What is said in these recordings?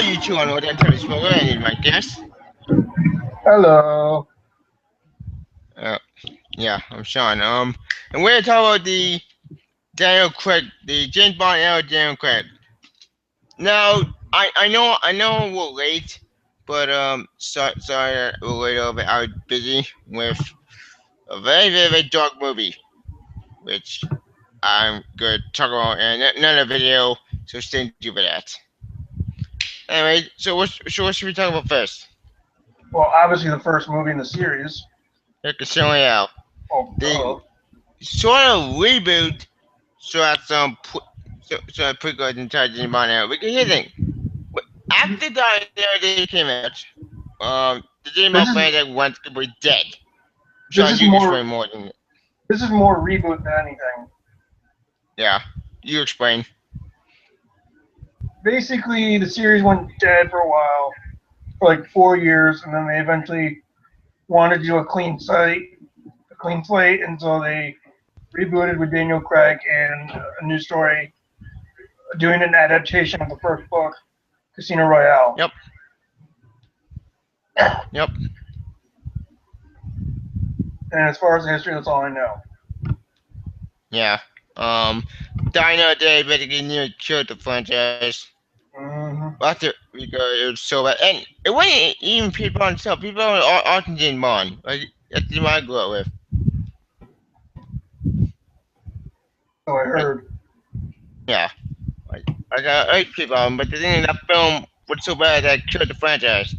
you two on Northern Tennis Program and my guest. Hello. Uh, yeah, I'm Sean. And we're gonna talk about the Daniel Craig, the James Bond era Daniel Craig. Now, I know we're late, but sorry we're late over. I was busy with a very dark movie, which I'm gonna talk about in another video. So stay tuned for that. Anyway, so what should we talk about first? Well, obviously the first movie in the series. The Casino Royale. Oh, They sort of reboot, so that's so I put good inside the Bond era. Because here's the thing: after they came out, the James this Bond is franchise went to be dead. this Sean, is you can more explain more than this is more reboot than anything. yeah. You explain. Basically, the series went dead for a while, for like 4 years, and then they eventually wanted to do a clean slate, and so they rebooted with Daniel Craig and a new story, doing an adaptation of the first book, Casino Royale. Yep. Yep. And as far as the history, that's all I know. Yeah. Dino Day basically nearly killed the franchise. Mm-hmm. After because it was so bad, and it wasn't even people on itself. People on Argentine Bond. Like that's the one I grew up with. So I Like, heard. yeah. I got 8 people on, but the thing in that film was so bad that it killed the franchise. It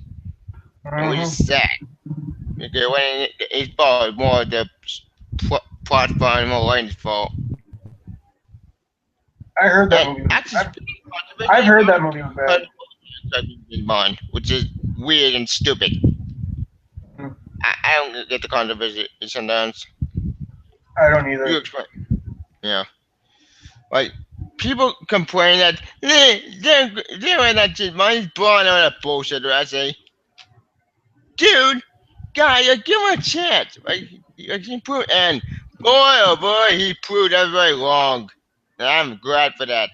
was Mm-hmm. just sad. Because when it's fault, more the plot fault and more writing's fault. I heard that And movie. actually, I've heard that movie was bad. Argentine Bond, which is weird and stupid. Mm. I don't get the controversy sometimes. I don't You either. explain. Yeah. Like, people complain that they're not just mine's blowing on that bullshit. I say, dude, guy, give him a chance. Like, he proved, and boy, oh boy, he proved everybody wrong. And I'm glad for that.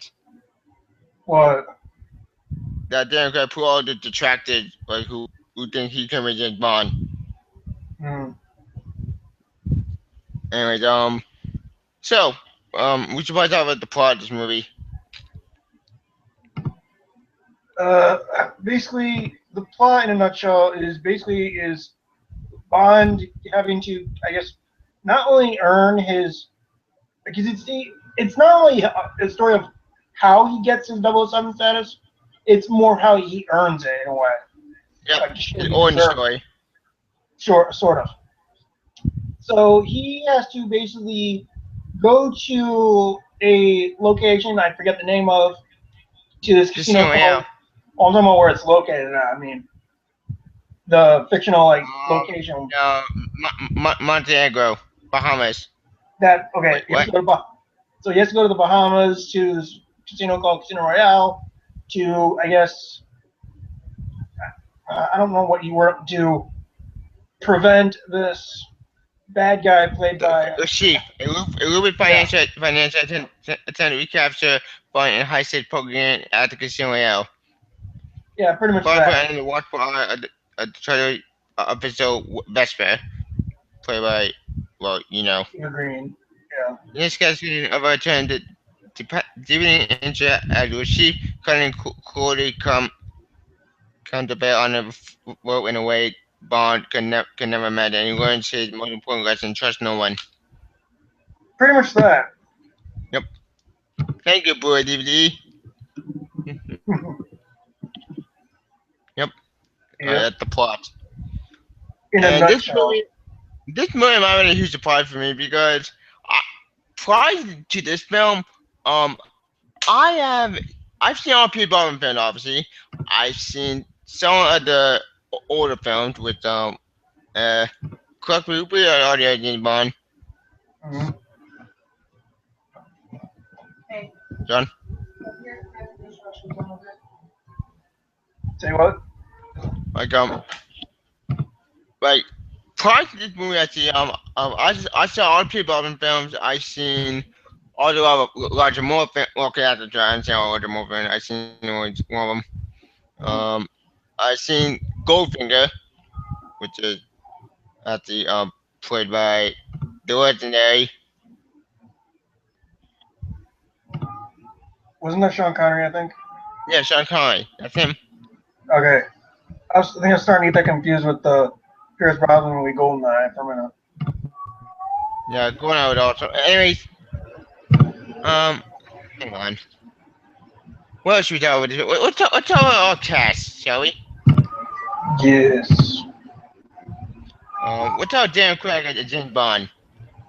What? That Democrat put all the detractors, like, who think he can be James Bond. Mm. Anyways, so, we should probably talk about the plot of this movie. Basically, the plot in a nutshell is Bond having to, I guess, not only earn his, because it's not only a story of how he gets his 007 status, it's more how he earns it in a way. Yep, Like shit the he origin deserves. story. Sort of. So he has to basically go to a location I forget the name of, to this casino Casino, yeah. called. I don't know where it's located at. I mean, the fictional location. Montenegro, Bahamas. That okay? Wait, He has what? to go to so he has to go to the Bahamas to this casino called Casino Royale to, I guess, I don't know what you were to prevent this bad guy played by The chief, a little bit yeah financial attempt to recapture fund and high stakes program at the Casino Royale. yeah pretty much Bond put that. in the watch for a trailer official Vesper, played by, well, you know. Peter Green. Yeah. In this case, of a turn to dividend into as a chief, cutting quality come to bear on the vote in a way Bond can never imagine. And he learns his most important lesson: trust no one. Pretty much that. Yep. Thank you, boy DVD. Yep. Yeah. That's the plot. In a And nutshell. this movie might have been a huge surprise for me because prior to this film, I have I've seen all Peter Bond films. Obviously, I've seen some of the older films with Clark Cooper or audio James Bond. Mm-hmm. John, Say what? like like prior to this movie, actually, I saw all the Peter Bond films. I've seen all the Roger Moore films. Okay, after trying to see all Roger Moore films, I've seen one of them. I seen Goldfinger, which is actually played by the legendary. Wasn't that Sean Connery? I think. Yeah, Sean Connery. That's him. Okay. I think I was starting to get that confused with the Pierce Brosnan movie Goldeneye for a minute. Yeah, going out also. Anyways, hang on. What else should we talk about? Let's talk about our cast, shall we? Yes. What's our Daniel Craig as James Bond?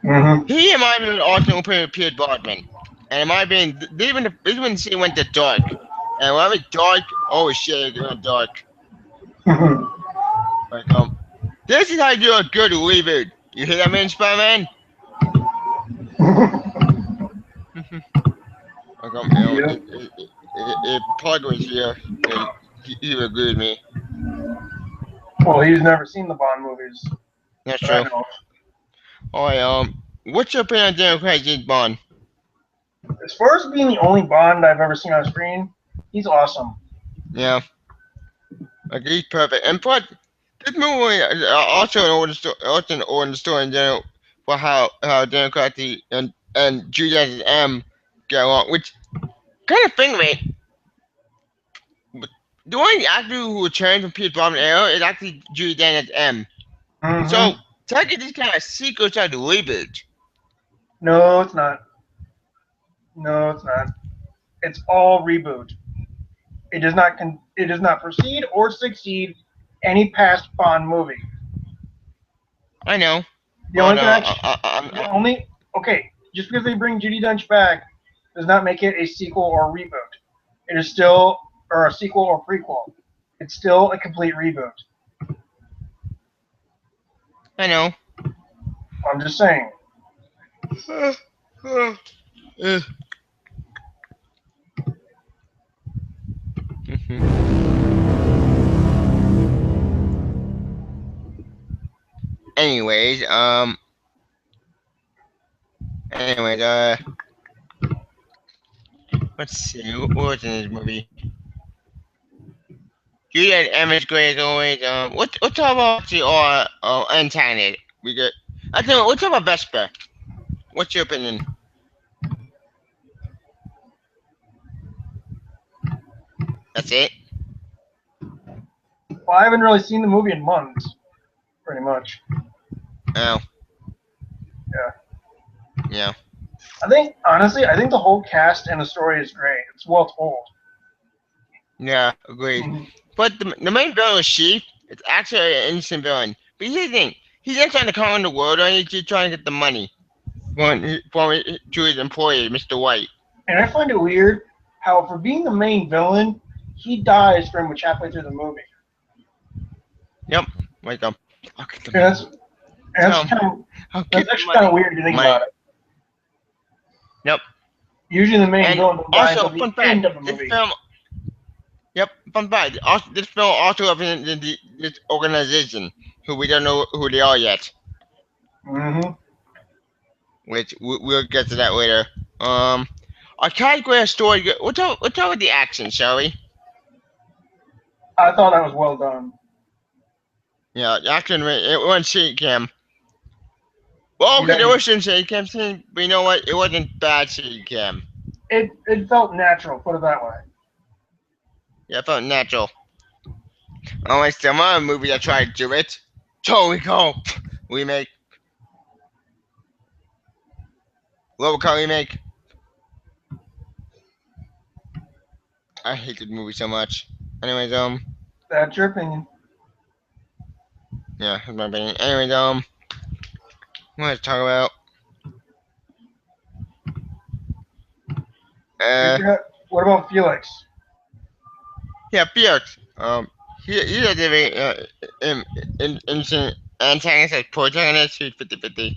Mm-hmm. He reminded me of an alternate opinion of Pierce Brosnan. And in my opinion, this one scene went to dark. And when I mean dark, oh shit, it went dark. Like, this is how you do a good reboot. You hear that, man, Spider-Man? Like, Yeah. if Plug was here, then he would agree with me. Well, he's never seen the Bond movies. That's that I true. know of. Alright, what's your opinion on Daniel Craig James Bond? As far as being the only Bond I've ever seen on screen, he's awesome. Yeah. Like, he's perfect. And plus, this movie is also an origin story in general for how Daniel Craig and Juliet M get along, which kind of thing, mate. The only actor who returned from Pierce Brosnan era is actually Judy Dennis M. Mm-hmm. So technically, this kind of sequel to the reboot. No, it's not. No, it's not. It's all reboot. It does not. It does not proceed or succeed any past Bond movie. I know. The only But, connection. The only. Okay, just because they bring Judi Dench back does not make it a sequel or reboot. It is still or a sequel or prequel. It's still a complete reboot. I know. I'm just saying. Anyways, let's see, what was in this movie? Juliet M is great as always. What's about the antagonist? We get. I think. What's about Vesper? What's your opinion? That's it. Well, I haven't really seen the movie in months, pretty much. Oh. Yeah. Yeah. Honestly, I think the whole cast and the story is great. It's well told. Yeah, agreed. Mm-hmm. But the main villain is Sheep. It's actually an innocent villain. But here's the thing: he's not trying to conquer the world, or he's just trying to get the money from to his employer, Mr. White. And I find it weird how, for being the main villain, he dies pretty much halfway through the movie. Yep. Like I'll get the And money. that's actually kind of weird to think about it. Yep. Usually the main And villain dies also, at the fun end fact: of the this movie. film. Yep. Fun fact: this film also represents this organization, who we don't know who they are yet. Mm-hmm. Which we'll get to that later. Our category story. We'll talk about the action, shall we? I thought that was well done. Yeah, the action. It wasn't shake cam. Well, okay, there was some shake cam scene, but you know what? It wasn't bad shake cam. It felt natural. Put it that way. Yeah, it felt natural. Unlike some other movie that tried to do it. Total Recall remake. RoboCop remake. I hate this movie so much. Anyways, That's your opinion. yeah, that's my opinion. Anyways, what to talk about? What about Felix? Yeah, Felix. He had a instant antagonist as protagonist. He's 50-50.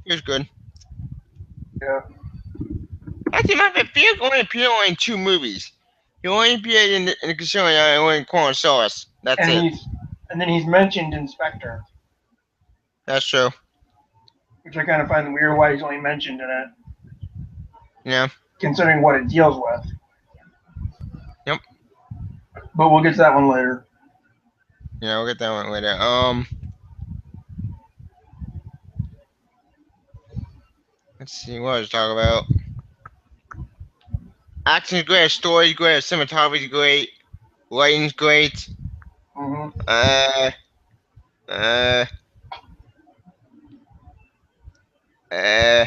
He was good. Yeah. Actually, my favorite, Felix only appeared in 2 movies. He only appeared in the Casino and in Quantum. That's it. And then he's mentioned in Spectre. That's true. Which I kind of find weird why he's only mentioned in it. Yeah. Considering what it deals with. Yep. but we'll get to that one later. Yeah, we'll get that one later. Let's see what I was talking about. Action's great, story's great, cinematography's great, writing's great. Hmm. Uh, uh, uh.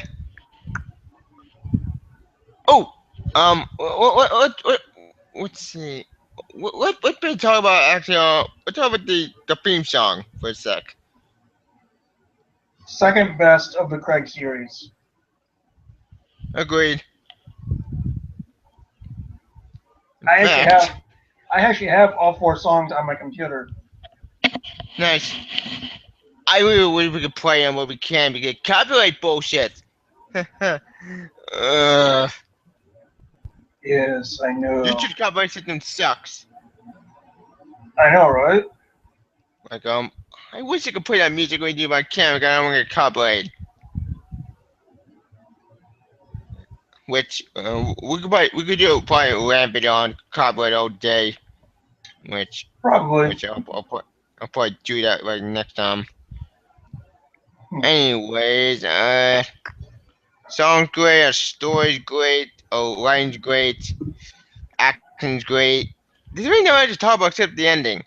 Oh, let's see. What we talk about actually? Let's talk about the theme song for a sec. Second best of the Craig series. Agreed. In I actually fact, have I actually have all 4 songs on my computer. nice. I really wish we could play them, but we can't because copyright bullshit. uh, Yes, I know. YouTube copyright system sucks. I know, right? Like I wish I could play that music when you do my camera, but I don't want to get copyright. Which we could do probably rampant on copyright all day. Which Probably. which I'll probably do that like next time. Hmm. Anyways, song's great, story's great, writing's great, acting's great. There's really no other to talk about except the ending.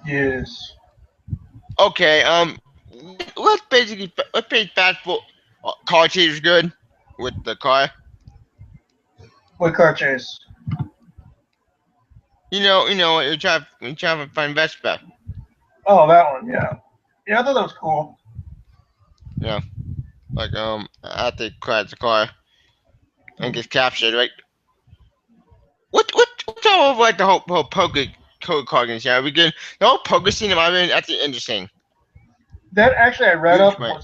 Yes. Okay, let's play fast for car chase is good with the car. What car chase? you try to find Vespa. Oh, that one. Yeah. Yeah, I thought that was cool. Yeah, like after he crashes the car and gets captured, right? What's all of like the whole poker code card and shit? We get the whole poker scene in my opinion actually interesting. That actually I read Huge, up man.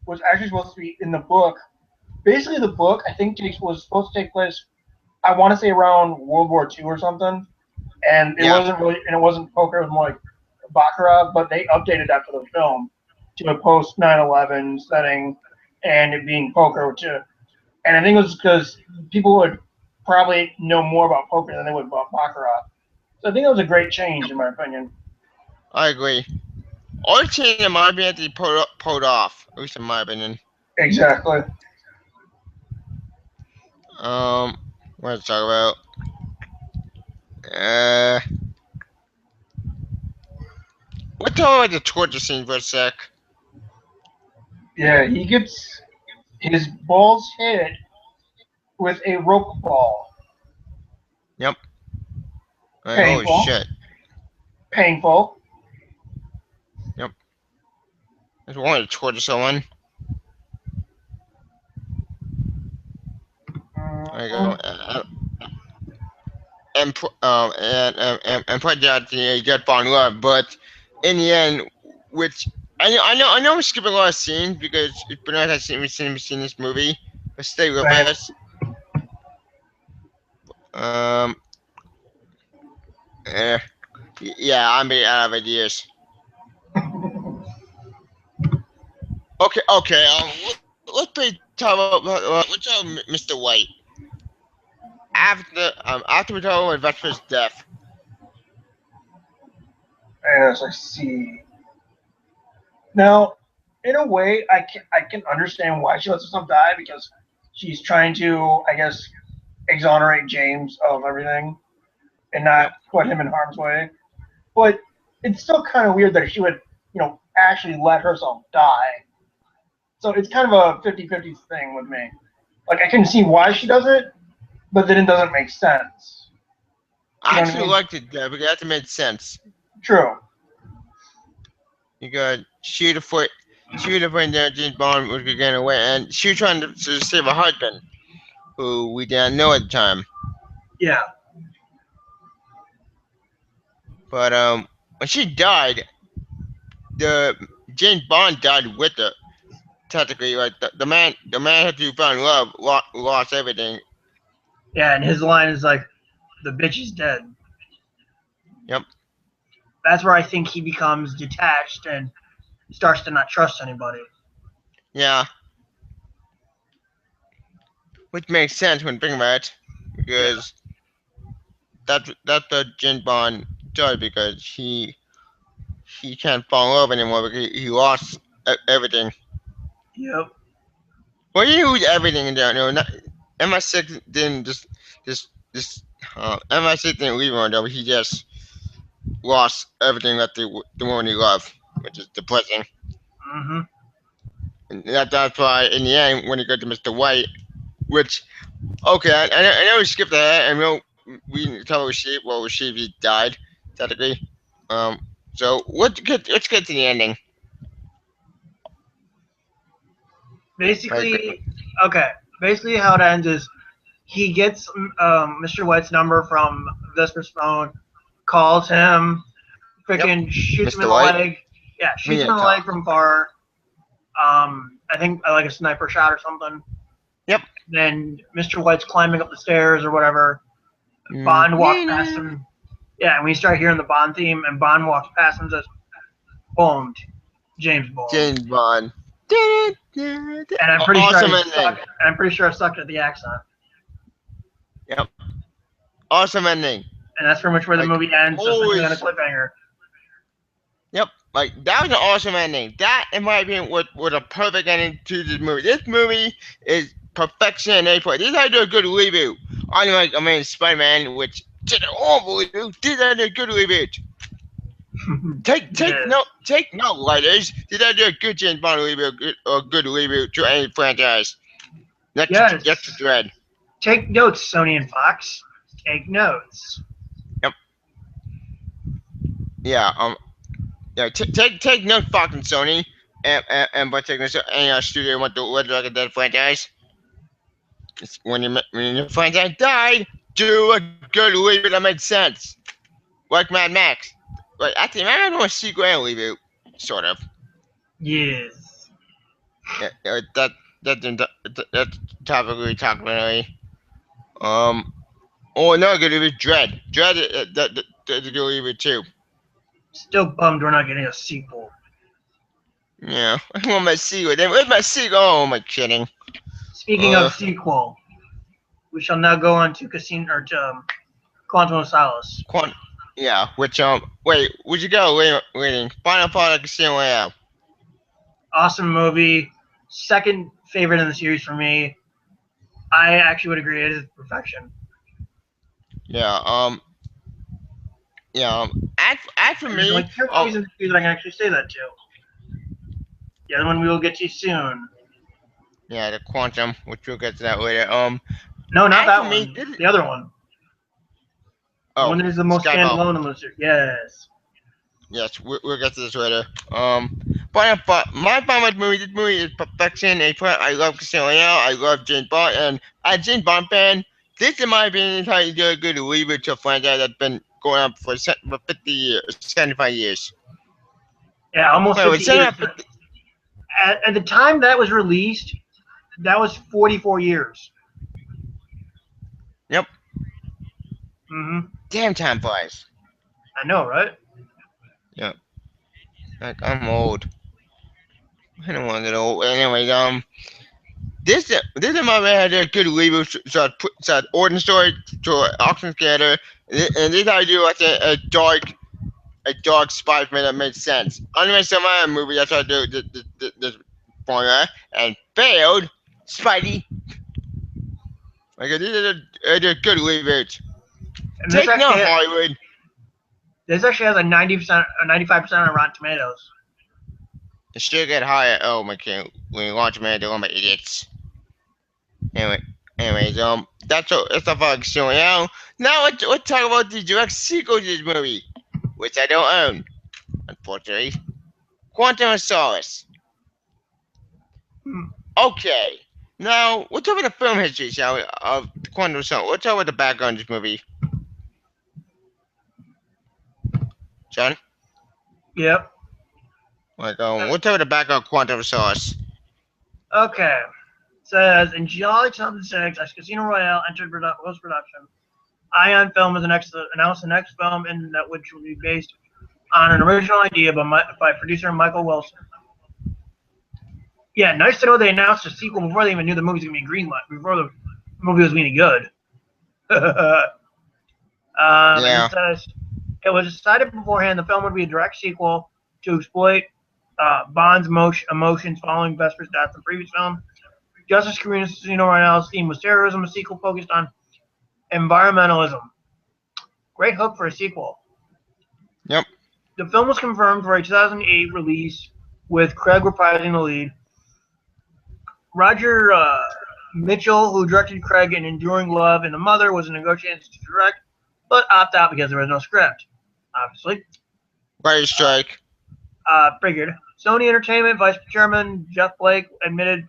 was actually supposed to be in the book. Basically, the book I think was supposed to take place. I want to say around World War II or something, and Yeah, it wasn't poker. It was more like baccarat, but they updated that for the film to a post 9/11 setting, and it being poker too. And I think it was because people would probably know more about poker than they would about baccarat. So I think it was a great change in my opinion. I agree. All the scene in my opinion actually pulled off, at least in my opinion. Exactly. Um, what to talk about? Uh, let's talk about the torture scene for a sec. Yeah, he gets his balls hit with a rope ball. Yep. Like, oh Painful. shit. Painful. Yep. I just wanted to torture someone. There you go. Mhm. And put that the get Von Love, but in the end, which I know we're skipping a lot of scenes because it's been nice seen this movie, but stay with Same. us. Um, eh, yeah, I'm being out of ideas. Okay. Let's talk about let's talk about Mr. White after we talk about Vesper's death. As I see. Now, in a way, I can understand why she lets herself die because she's trying to, I guess, exonerate James of everything and not Yep. put him in harm's way. But it's still kind of weird that she would, actually let herself die. So it's kind of a 50-50 thing with me. Like, I can see why she does it, but then it doesn't make sense. You I know what I actually mean? liked it because that made sense. True. You got shoot a foot there, James Bond was getting away, and she was trying to save her husband, who we didn't know at the time. Yeah. But when she died, the James Bond died with her. Technically, like the man who found love lost everything. Yeah, and his line is like, the bitch is dead. Yep. That's where I think he becomes detached and starts to not trust anybody. Yeah, which makes sense when thinking about it, Yeah. because that's the James Bond does because he can't fall in love anymore because he lost everything. Yep. Well, he lose everything in there. No, not, MI6 didn't just MI6 didn't leave him though. He just lost everything that the woman he loved, which is depressing. Mhm. And that's why in the end when he got to Mr. White, which okay, I know we skipped ahead and we didn't tell Sheep. Well, Sheep he died technically. So let's get to the ending. Right, Basically, okay. Basically, how it ends is he gets Mr. White's number from Vesper's phone, calls him, yep, freaking shoots him in Mr. the White. leg. Yeah, We shoots him need in to the leg talk. from far. I think like a sniper shot or something. Yep. Then Mr. White's climbing up the stairs or whatever. Bond walks past Mm. him. Yeah, and we start hearing the Bond theme, and Bond walks past him and says, "Bond, James Bond." James Bond. And I'm pretty sure Awesome I ending. suck. And I'm pretty sure I sucked at the accent. Yep. Awesome ending. And that's pretty much where the Like movie ends. So essentially on a always. cliffhanger. Yep. Like that was an awesome ending. That, in my opinion, was a perfect ending to this movie. This movie is perfection in A point. This is how to do a good reboot. Unlike Spider-Man, which did an awful reboot. This is how to do a good reboot. Yes. Take note, writers. This is how to do a good James Bond reboot or good reboot to any franchise. Next Yes. to Dread. Take notes, Sony and Fox. Take notes. Yep. Yeah. Yeah. Take note, Fox and Sony, and by taking this any studio want to Red Dragon Dead franchise. When your franchise died, do a good reboot that makes sense. Like Mad Max. Like actually, Mad Max was a sequel and reboot, sort of. Yes. Yeah, that's that's topic we talked about already. Oh no, good reboot, Dread. Dread, that's a good reboot too. Still bummed we're not getting a sequel. Yeah, I want my sequel. Then where's my sequel? Oh, am I kidding? Speaking of sequel, we shall now go on to Casino or to Quantum of Solace. Yeah, which wait, would you go waiting? Final Product Casino Royale. Awesome movie. Second favorite in the series for me. I actually would agree it is perfection. Yeah, yeah, act for And there's only me. two movies in the series that I can actually say that to. The other one we will get to soon. Yeah, the Quantum, which we'll get to that later. No, not that me, one. The other one. The one that is the most Skyfall. standalone in the series. Yes. Yes, we'll get to this later. But my problem with movie, this movie is perfection. I love Casino Royale. I love James Bond, and as a James Bond fan, this, in my opinion, is how you do a good reboot to a franchise that's been going on for 50 years, 75 years. Yeah, almost Wait, 50 years. At the time that was released, that was 44 years. Yep. Mm-hmm. Damn, time flies. I know, right? Yep. Like I'm old. I don't want to get old. Anyway, this in my man had a good reboot. So origin story to auction scatter, and this I do like a dark Spider-Man that made sense. Unlike some other movie that tried to do this formula and failed, Spidey. Like this is a good reboot. And Take no Hollywood. This actually has a 90%, or 95% on Rotten Tomatoes. It should get higher. Oh my god, when you watch man, they're all my idiots. Anyways, that's all showing out. Now let's talk about the direct sequel to this movie, which I don't own, unfortunately. Quantum of Solace. Okay, now we'll talk about the film history, shall we, of Quantum of Solace. Let's talk about the background of this movie. John? Yep. Like, we'll talk about the background of Quantum of Solace. Okay. It says, in July 2006, as Casino Royale entered post-production, Ion Film has announced the next film in that which will be based on an original idea by producer Michael Wilson. Yeah, nice to know they announced a sequel before they even knew the movie was going to be greenlit, before the movie was any good. Yeah. It says it was decided beforehand the film would be a direct sequel to exploit Bond's emotions following Vesper's death in the previous film. Justice Casino Royale's theme was terrorism. A sequel focused on environmentalism. Great hook for a sequel. Yep. The film was confirmed for a 2008 release, with Craig reprising the lead. Roger Mitchell, who directed Craig in Enduring Love and The Mother, was negotiating to direct, but opted out because there was no script. Obviously, Writer's strike. figured. Sony Entertainment Vice Chairman Jeff Blake admitted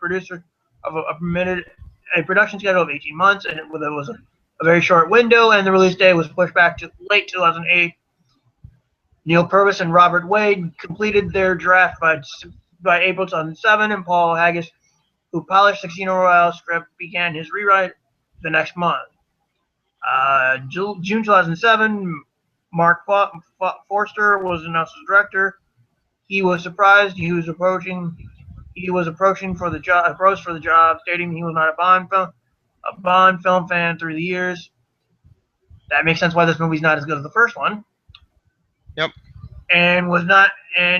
a production schedule of 18 months, and it was a very short window, and the release date was pushed back to late 2008. Neil Purvis and Robert Wade completed their draft by April 2007, and Paul Haggis, who polished the Casino Royale script, began his rewrite the next month. June 2007, Mark Forster was announced as director. He was surprised. He was approaching for the job, stating he was not a Bond film fan through the years. That makes sense why this movie's not as good as the first one. Yep. And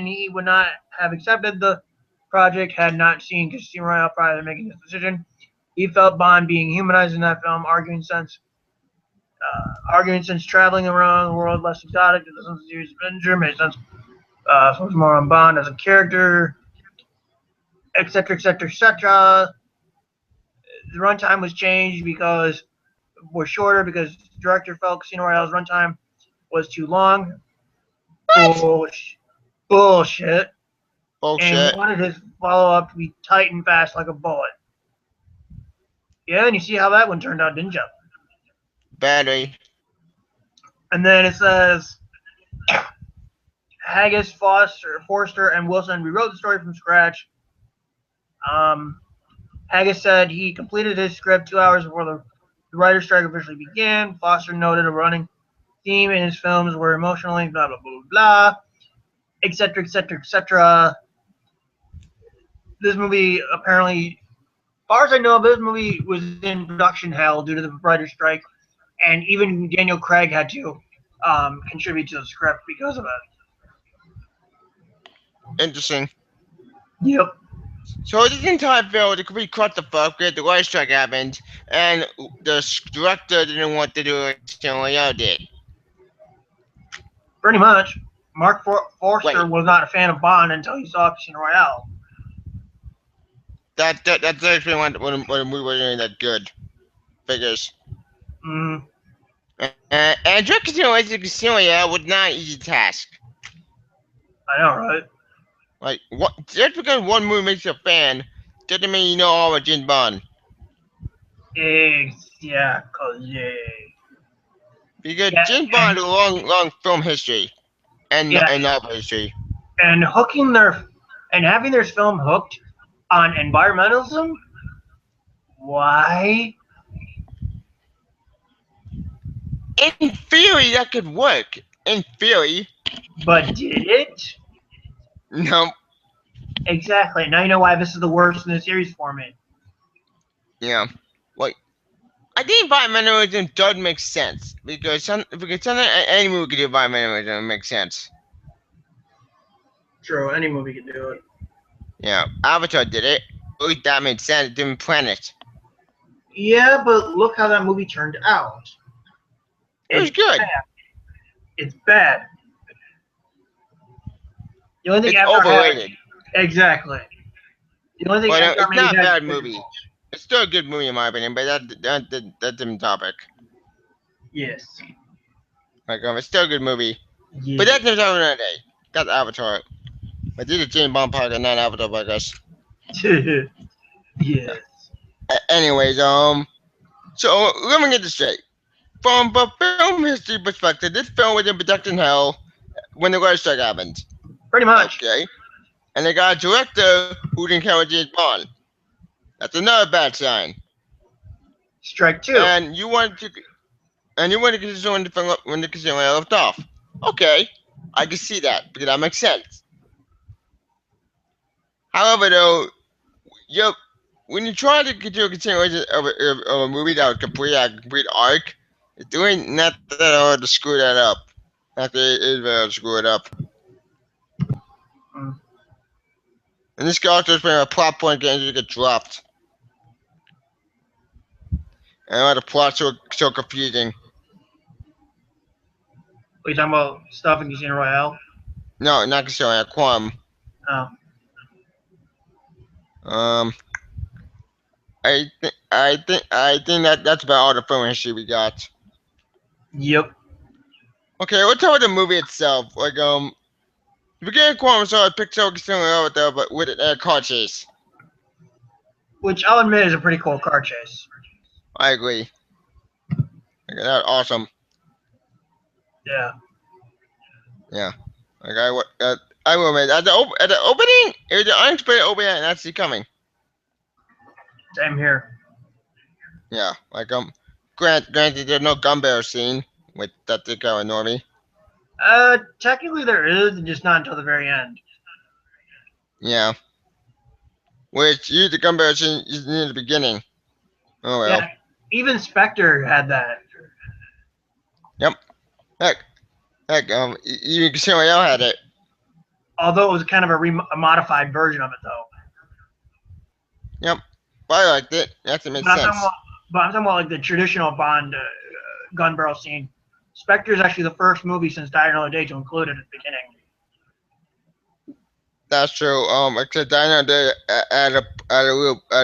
he would not have accepted the project had not seen Casino Royale prior to making this decision. He felt Bond being humanized in that film, arguing since traveling around the world less exotic, it doesn't series adventure made sense. Focus more on Bond as a character, etc., etc., etc. The runtime was changed because the director felt Casino Royale's runtime was too long. Bullshit. And wanted his follow-up to be tight and fast like a bullet. Yeah, and you see how that one turned out, didn't you? Badly. And then it says Haggis, Forster, and Wilson rewrote the story from scratch. Haggis said he completed his script 2 hours before the writer's strike officially began. Foster noted a running theme in his films were emotionally blah blah blah blah, etc., etc., etc. This movie apparently, as far as I know, this movie was in production hell due to the writer's strike, and even Daniel Craig had to contribute to the script because of it. Interesting. Yep. So this entire film, the complete clusterfuck, the writer's strike happened, and the director didn't want to do it, so Royale did. Pretty much. Mark Forster was not a fan of Bond until he saw Casino Royale. That's actually when a movie was doing that good. Figures. Mm. And directing Casino Royale was not an easy task. I know, right? Like, just because one movie makes you a fan, doesn't mean you know all about James Bond. Exactly. Because James Bond has a long film history and novel history. And having their film hooked on environmentalism? Why? In theory, that could work. In theory. But did it? No. Exactly. Now you know why this is the worst in the series for me. Yeah. Like, I think environmentalism does make sense. Because any movie could do environmentalism, it makes sense. True, any movie could do it. Yeah, Avatar did it. At least that made sense. Different planet. Yeah, but look how that movie turned out. It was good. Bad. It's bad. The only thing it's overrated. Exactly. The only thing it's not a bad movie. It's still a good movie in my opinion, but that's a different topic. Yes. Like, it's still a good movie. Yes. But that's another day. That's Avatar. But this is a James Bond podcast, not Avatar podcast. Yes. Anyways, so let me get this straight. From a film history perspective, this film was in production hell when the writer's strike happened. Pretty much. Okay. And they got a director who didn't care about James Bond. That's another bad sign. Strike two. And you want to consider when the Casino Royale left off. Okay, I can see that because that makes sense. However, though, when you try to do a continuation of a movie that would complete a complete arc, doing not that hard to screw that up. Not that it is very hard to screw it up. Mm. And this character's been a plot point getting to get dropped. And all the plots are so confusing. Are you talking about stuff in Casino Royale? No, not considering Quam. Oh. I think that's about all the film history we got. Yep. Okay, we'll talk about the movie itself. The beginning of Quam saw a picture of Casino Royale with but with a car chase. Which I'll admit is a pretty cool car chase. I agree. Okay, that's awesome. Yeah. Yeah. I will admit at the opening, it was an unexpected opening and actually coming. Same here. Yeah. Granted, there's no gun barrel scene with that did kind of annoy me. Technically there is, just not until the very end. Yeah. Which the gun barrel scene is near the beginning. Oh well. Yeah. Even Spectre had that. Yep. Heck, even Casino Royale had it. Although it was kind of a modified version of it, though. Yep. But I liked it. That makes sense. I'm talking about like the traditional Bond gun barrel scene. Spectre is actually the first movie since Die Another Day to include it at the beginning. That's true. Except Die Another Day add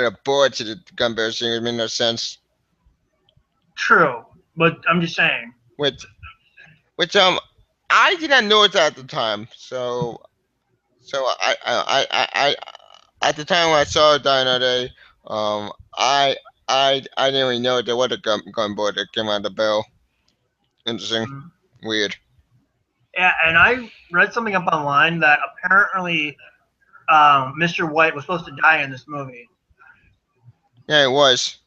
a board to the gun barrel scene. It made no sense. True, but I'm just saying. Which I did not know it at the time. So I at the time when I saw Die Another Day, I didn't even know there was a gun board that came out of the barrel. Interesting. Mm-hmm. Weird. Yeah, and I read something up online that apparently Mr. White was supposed to die in this movie. Yeah, it was.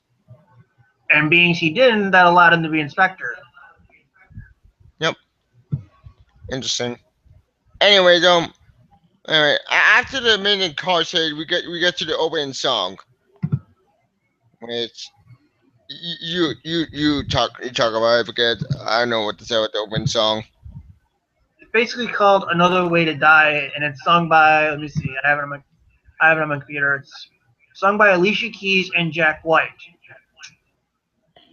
And being he didn't, that allowed him to be Inspector. Yep. Interesting. Anyway, after the main car chase, we get to the opening song, which you talk about it because I don't know what to say with the opening song. It's basically called "Another Way to Die," and it's sung by. Let me see. I have it on my computer. It's sung by Alicia Keys and Jack White.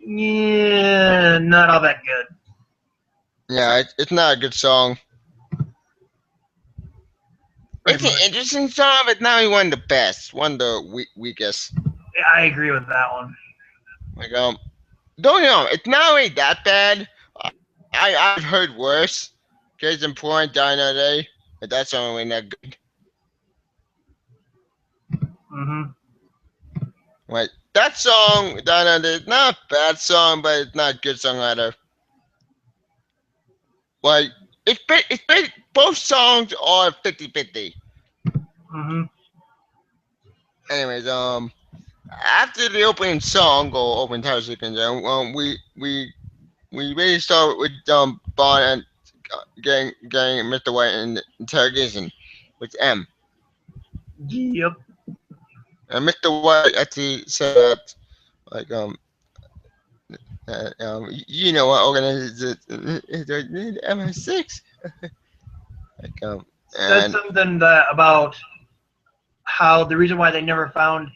Yeah, not all that good. Yeah, it's not a good song. It's an interesting song, but not one of the best. One of the weakest. Yeah, I agree with that one. Don't know. It's not really that bad. I've heard worse. Case in point, Die Another Day, but that's not really that good. Right. That song, Die Another Day, is not a bad song, but it's not a good song either. Like, it's both songs are 50-50. Anyways, after the opening song or opening title sequence, we really start with Bond and getting Mr. White in interrogation with M. Yep. And Mr. White actually said, like, you know what organization is MI6? Said something about how the reason why they never found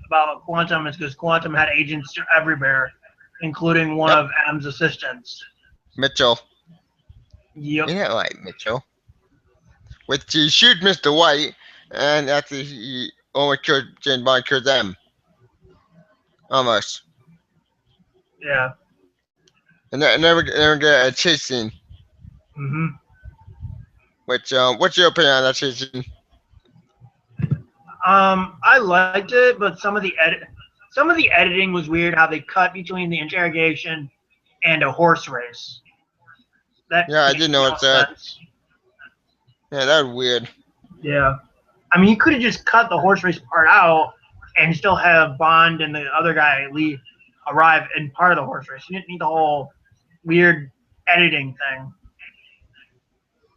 about Quantum is because Quantum had agents everywhere, including one of M's assistants. Mitchell. Yep. You know, like Mitchell. Which he shoot Mr. White, and after he almost killed James Bond, killed them. Almost. Yeah. And never get a chase scene. Which what's your opinion on that chase scene? I liked it, but some of the editing was weird. How they cut between the interrogation and a horse race. I didn't know what's that. Yeah, that was weird. Yeah, I mean, you could have just cut the horse race part out and still have Bond and the other guy arrive in part of the horse race. You didn't need the whole weird editing thing.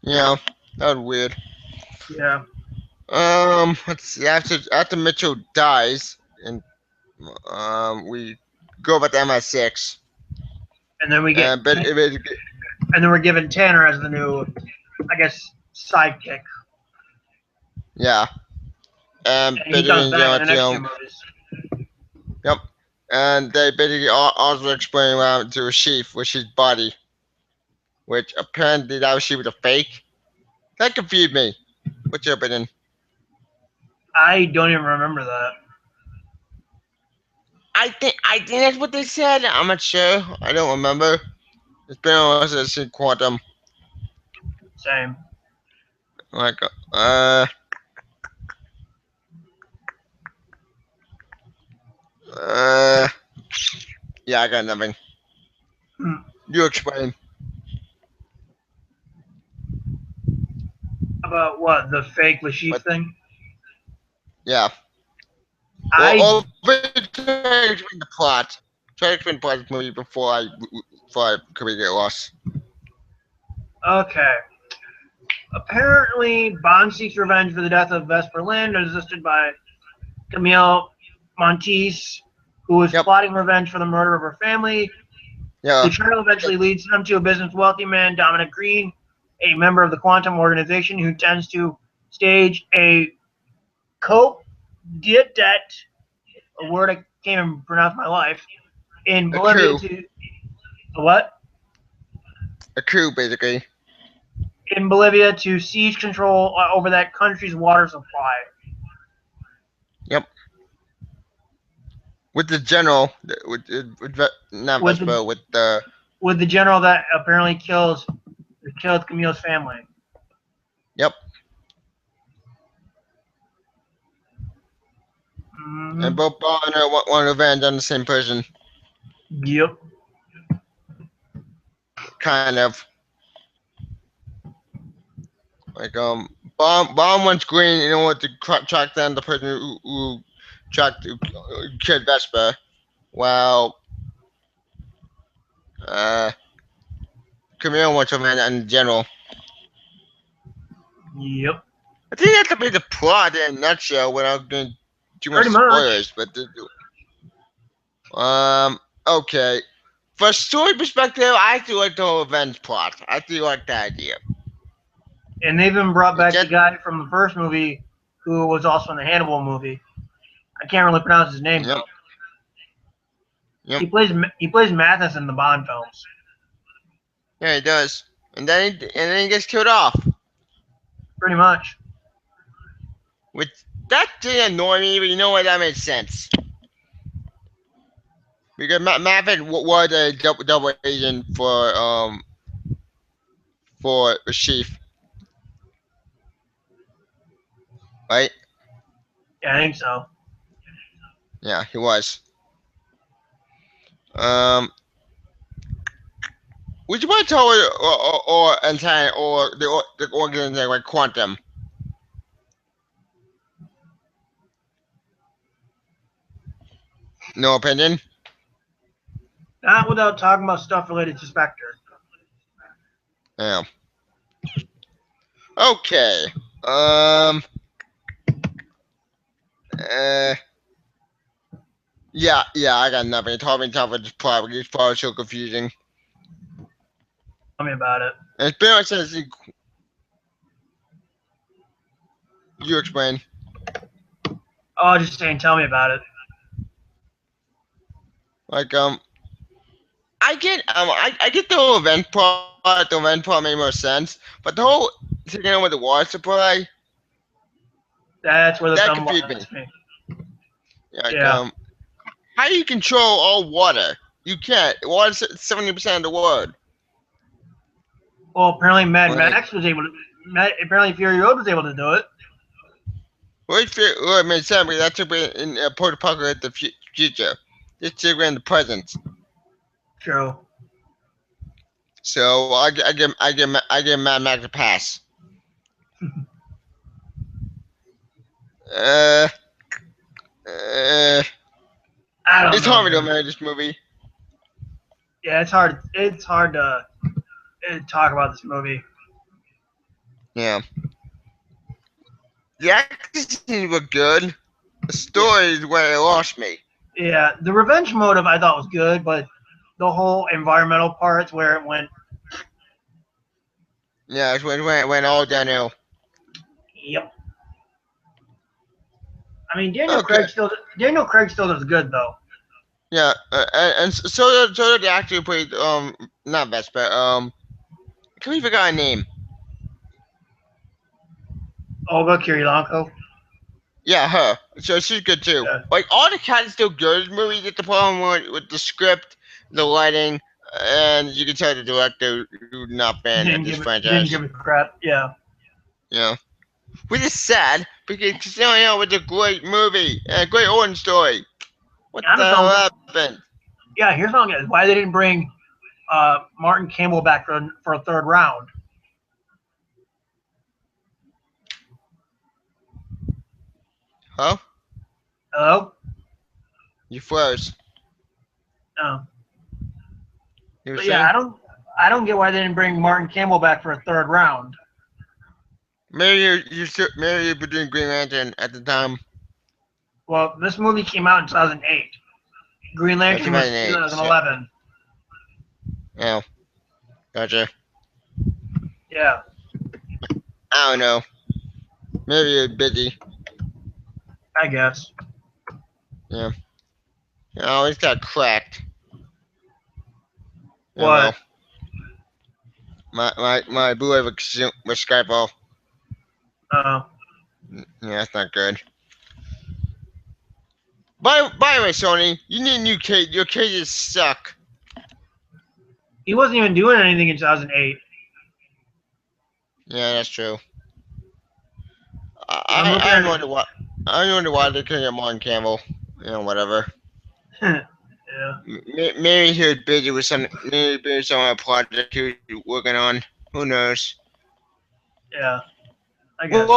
Yeah, that was weird. Yeah. Let's see. After Mitchell dies, and we go about the MI6. And then we get, but it basically, and then we're given Tanner as the new, I guess, sidekick. yeah. And he comes Basically, back in the next few movies. yep. And they basically also explain what happened to Chief with his body, which apparently that she was a fake. That confused me. What's your opinion? I don't even remember that. I think that's what they said. I'm not sure. I don't remember. It's been a while since I've seen Quantum. Same. Like yeah, I got nothing. Hmm. You explain. About what, the fake Lashif thing? Yeah. Or try to explain the plot. Try to explain the plot of the movie before I could get lost. Okay. Apparently, Bond seeks revenge for the death of Vesper Lind, assisted by Camille Monteith, who is plotting revenge for the murder of her family. Yeah. The trial eventually leads them to a business wealthy man, Dominic Green, a member of the Quantum organization who tends to stage a coup d'etat, a word I can't even pronounce in my life, in Bolivia to a what? A coup, basically. In Bolivia to seize control over that country's water supply. Yep. With the general, not Vesper, with the general that apparently killed Camille's family. Yep. Mm-hmm. And both Bond and her want revenge on the same person. Yep. Kind of. Like Bond wants Green in order to track down the person who killed Vesper. Well, Camille wants revenge on the general. Yep. I think that's a bit the plot in a nutshell without doing too much spoilers. But okay. For story perspective, I actually like the whole revenge plot. I actually like that idea. And they even brought back the guy from the first movie who was also in the Hannibal movie. I can't really pronounce his name though. Yep. He plays Mathis in the Bond films. Yeah, he does. And then he gets killed off. Pretty much. Which that didn't annoy me, but you know what? That made sense. Because Mathis was a double agent for the Chief. Right? Yeah, I think so. Yeah, he was. Would you want to tell or entire or the organization like Quantum? No opinion? Not without talking about stuff related to Spectre. Yeah. Okay. Yeah, I got nothing. Talking about this plot. It's probably so confusing. Tell me about it. And it's been like since you explain. Oh, just saying. Tell me about it. Like I get the whole event plot. The event plot made more sense, but the whole thing with the water supply. That's where the that film confused me. Like, yeah. How do you control all water? You can't. Water's 70% of the world. Well, apparently Max was able to. Apparently Fury Road was able to do it. Well, it made sense, but that took me in Port Parker at the future. This took me in the present. True. So I give Mad Max a pass. It's hard to manage this movie. Yeah, it's hard. It's hard to talk about this movie. Yeah. The acting were good. The story is where it lost me. Yeah, the revenge motive I thought was good, but the whole environmental parts where it went. Yeah, it's when it went all downhill. Yep. I mean, Okay. Daniel Craig still does good though. Yeah, and so did the actor who played not Vesper can we forget her name? Olga Kurylenko. Yeah, her. So she's good too. Yeah. Like all the cast is still good in the movie. Just the problem with the script, the lighting, and you can tell the director who's not fan of this Didn't franchise. give a crap. Yeah. Yeah, which is sad because Casino Royale was a great movie and a great origin story. What I the just hell don't. happened? Yeah. Here's what I'm why they didn't bring Martin Campbell back for a third round. Huh? Hello. You froze. No. You were But yeah, saying? I don't get why they didn't bring Martin Campbell back for a third round. Maybe you were doing Green Lantern at the time. Well, this movie came out in 2008. Green That's Lantern about was an age. 2011. Yeah, gotcha. Yeah. I don't know. Maybe you're busy. I guess. Yeah. You know, it's got cracked. Oh What? well. My Blu-ray was Skype off. Uh, Yeah, that's not good. By the way, Sony, you need a new case. Your cases suck. he wasn't even doing anything in 2008. Yeah, that's true. I'm looking I at wonder why. I wonder why they couldn't get Martin Campbell. You know, whatever. yeah. Maybe he was busy with some. Maybe busy with some other project he was working on. Who knows? Yeah. I guess.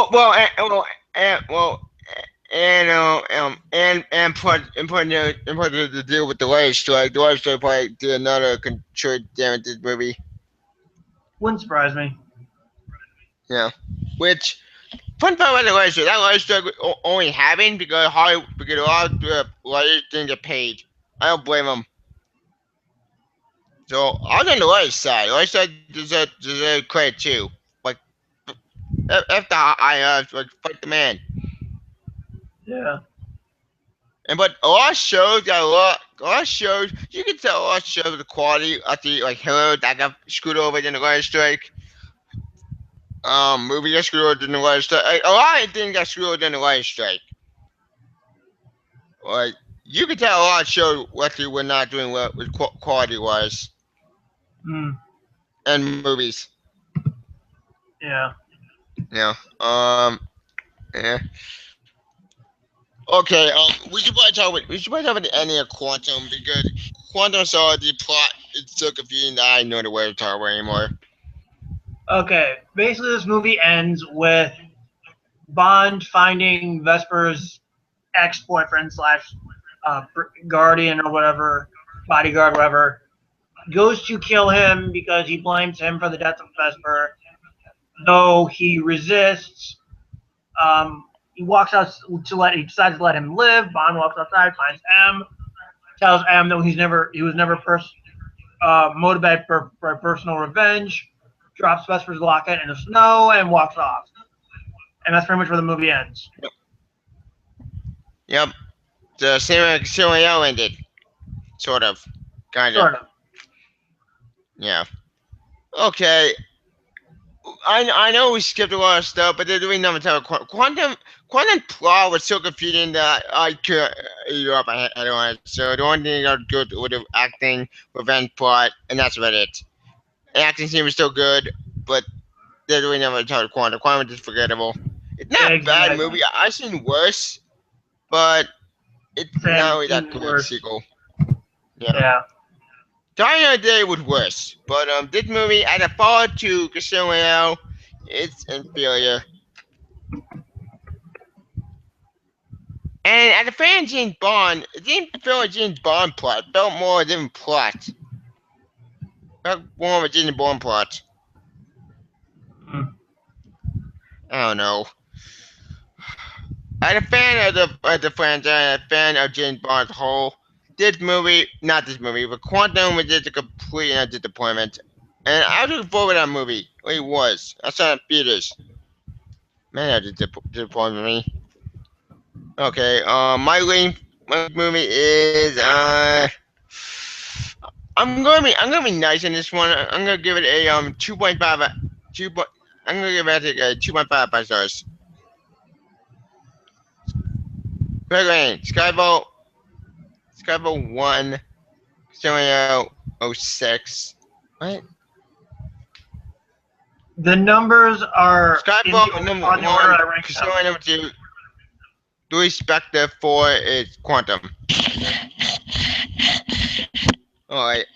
And put the deal with the Light Strike. The Light Strike probably did another control damage to this movie. Wouldn't surprise me. Yeah, which fun part about the Light Strike, that Light Strike only happened because a lot of the writers didn't get paid. I don't blame them. So I was on the Light side. The Light side deserve credit too. Like after I like fight the man. Yeah. And but a lot of shows got a lot of shows you can tell a lot of shows the quality of the like Halo that got screwed over in the Light Strike. Movie got screwed over in the Light Strike. Like, a lot of things got screwed over in the Light Strike. Like you can tell a lot of shows what they were not doing well with quality wise. Mm. And movies. Yeah. Yeah. Yeah. Okay, we should probably talk about the ending of Quantum because Quantum saw the plot. It's so confusing that I don't know the way to talk about anymore. Okay. Basically, this movie ends with Bond finding Vesper's ex-boyfriend slash guardian or whatever, bodyguard, whatever, goes to kill him because he blames him for the death of Vesper. Though he resists, he walks out he decides to let him live. Bond walks outside, finds M, tells M that he was never motivated for personal revenge, drops Vesper's locket in the snow, and walks off. And that's pretty much where the movie ends. Yep. The same way I ended. Sort of. Kind of. Sort of. Yeah. Okay. I know we skipped a lot of stuff, but they're doing number 10. Quantum plot was so confusing that I could eat up my head on it. So the only thing I was good with the acting, revenge plot, and that's about it. The acting scene was still good, but they're doing number 10 Quantum. Quantum is just forgettable. It's not a bad movie. I've seen worse, but it's not really that good of a sequel. Yeah. Dying Day was worse, but this movie, as a follow to Casino Royale, it's inferior. And as a fan of James Bond, it didn't feel like James Bond plot. It felt more a different plot. Felt more of a James Bond plot. I don't know. As a fan of the franchise, a fan of James Bond as a whole, this movie, not this movie, but Quantum was just a complete and utter disappointment. And I was looking forward to that movie. It was. I saw it in theaters. Man, that was disappointed me. Okay, my movie is I'm gonna be nice in this one. I'm gonna give it a 2.5 I'm gonna give it a 2.5 stars. Greg Lane, Skyfall 1, Scenario 06. What? The numbers are Skyfall number on the order 1, I ranked them. Scenario number 2, Louis Spectre 4 is Quantum. Alright.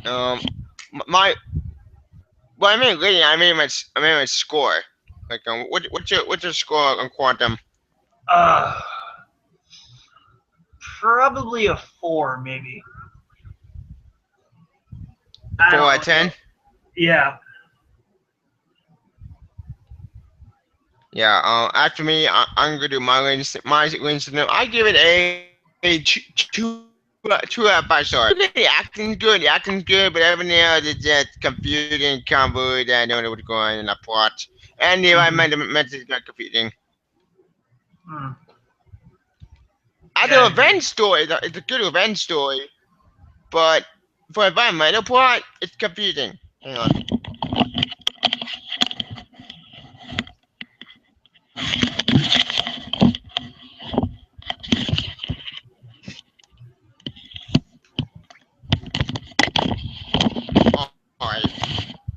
My well, I mean my score. Like, what's your score on Quantum? Probably a 4, maybe. 4 out of 10. Yeah. Yeah. After me, I'm gonna do my range. I give it a two out of 5 stars. The acting's good. The acting's good, but everything else is just confusing, convoluted. I don't know what's going on in the plot, and the environmental is not confusing. The revenge story, it's a good revenge story, but for environmental plot, it's confusing. Hang on.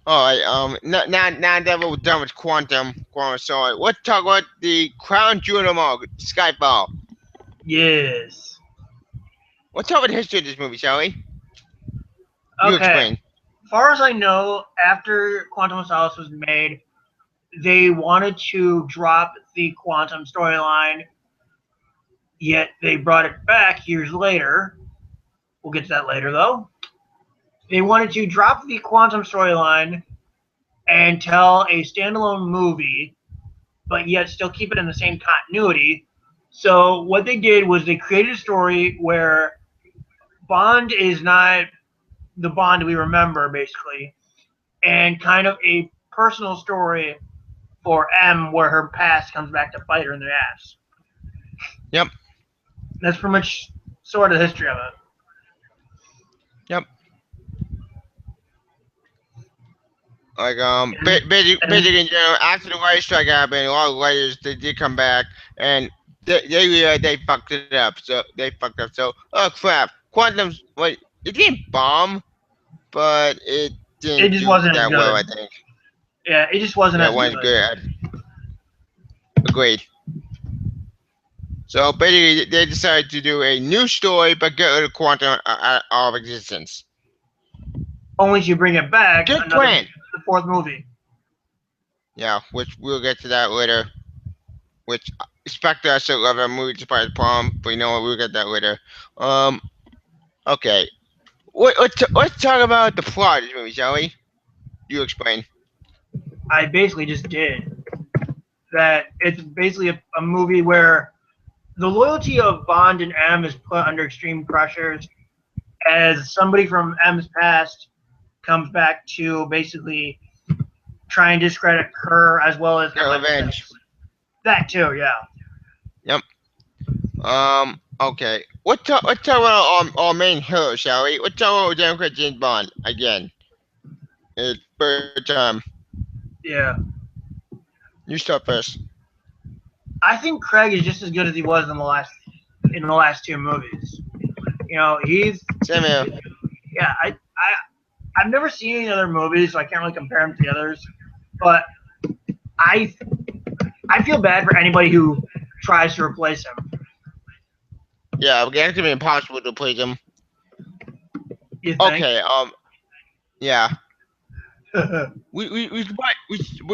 Alright, now that we're done with Quantum, sorry, let's talk about the Crown Jewel of all, Skyfall. Yes. Let's talk about the history of this movie, shall we? Okay. You explain. As far as I know, after Quantum of Solace was made, they wanted to drop the Quantum storyline, yet they brought it back years later. We'll get to that later, though. They wanted to drop the Quantum storyline and tell a standalone movie, but yet still keep it in the same continuity. So what they did was they created a story where Bond is not the Bond we remember, basically, and kind of a personal story for M, where her past comes back to bite her in the ass. Yep. That's pretty much sort of the history of it. Yep. Like, basically, you know, after the writer strike happened, a lot of writers, they did come back, and they fucked it up. So oh crap, Quantum's, it didn't bomb, but it didn't just do wasn't that as good. well, I think. Yeah, it just wasn't as wasn't good. Agreed. So basically, they decided to do a new story, but get rid of Quantum out of existence. Only to bring it back Good plan. The fourth movie. Yeah, which we'll get to that later. Which Spectre, I still love that movie despite the problem, but you know what? We'll get that later. Okay. Let's talk about the plot of this movie, shall we? You explain. I basically just did. That it's basically a movie where the loyalty of Bond and M is put under extreme pressures as somebody from M's past comes back to basically try and discredit her as well as Get revenge. That too, yeah. Yep. Okay. Let's talk about our main hero, shall we? Let's talk about Democrat James Bond again. It's third time. Yeah. You start first. I think Craig is just as good as he was in the last two movies. You know, he's Same here. Yeah, I've never seen any other movies, so I can't really compare him to the others. But I feel bad for anybody who tries to replace him. Yeah, it's gonna be impossible to replace him. You think? Okay. Yeah. we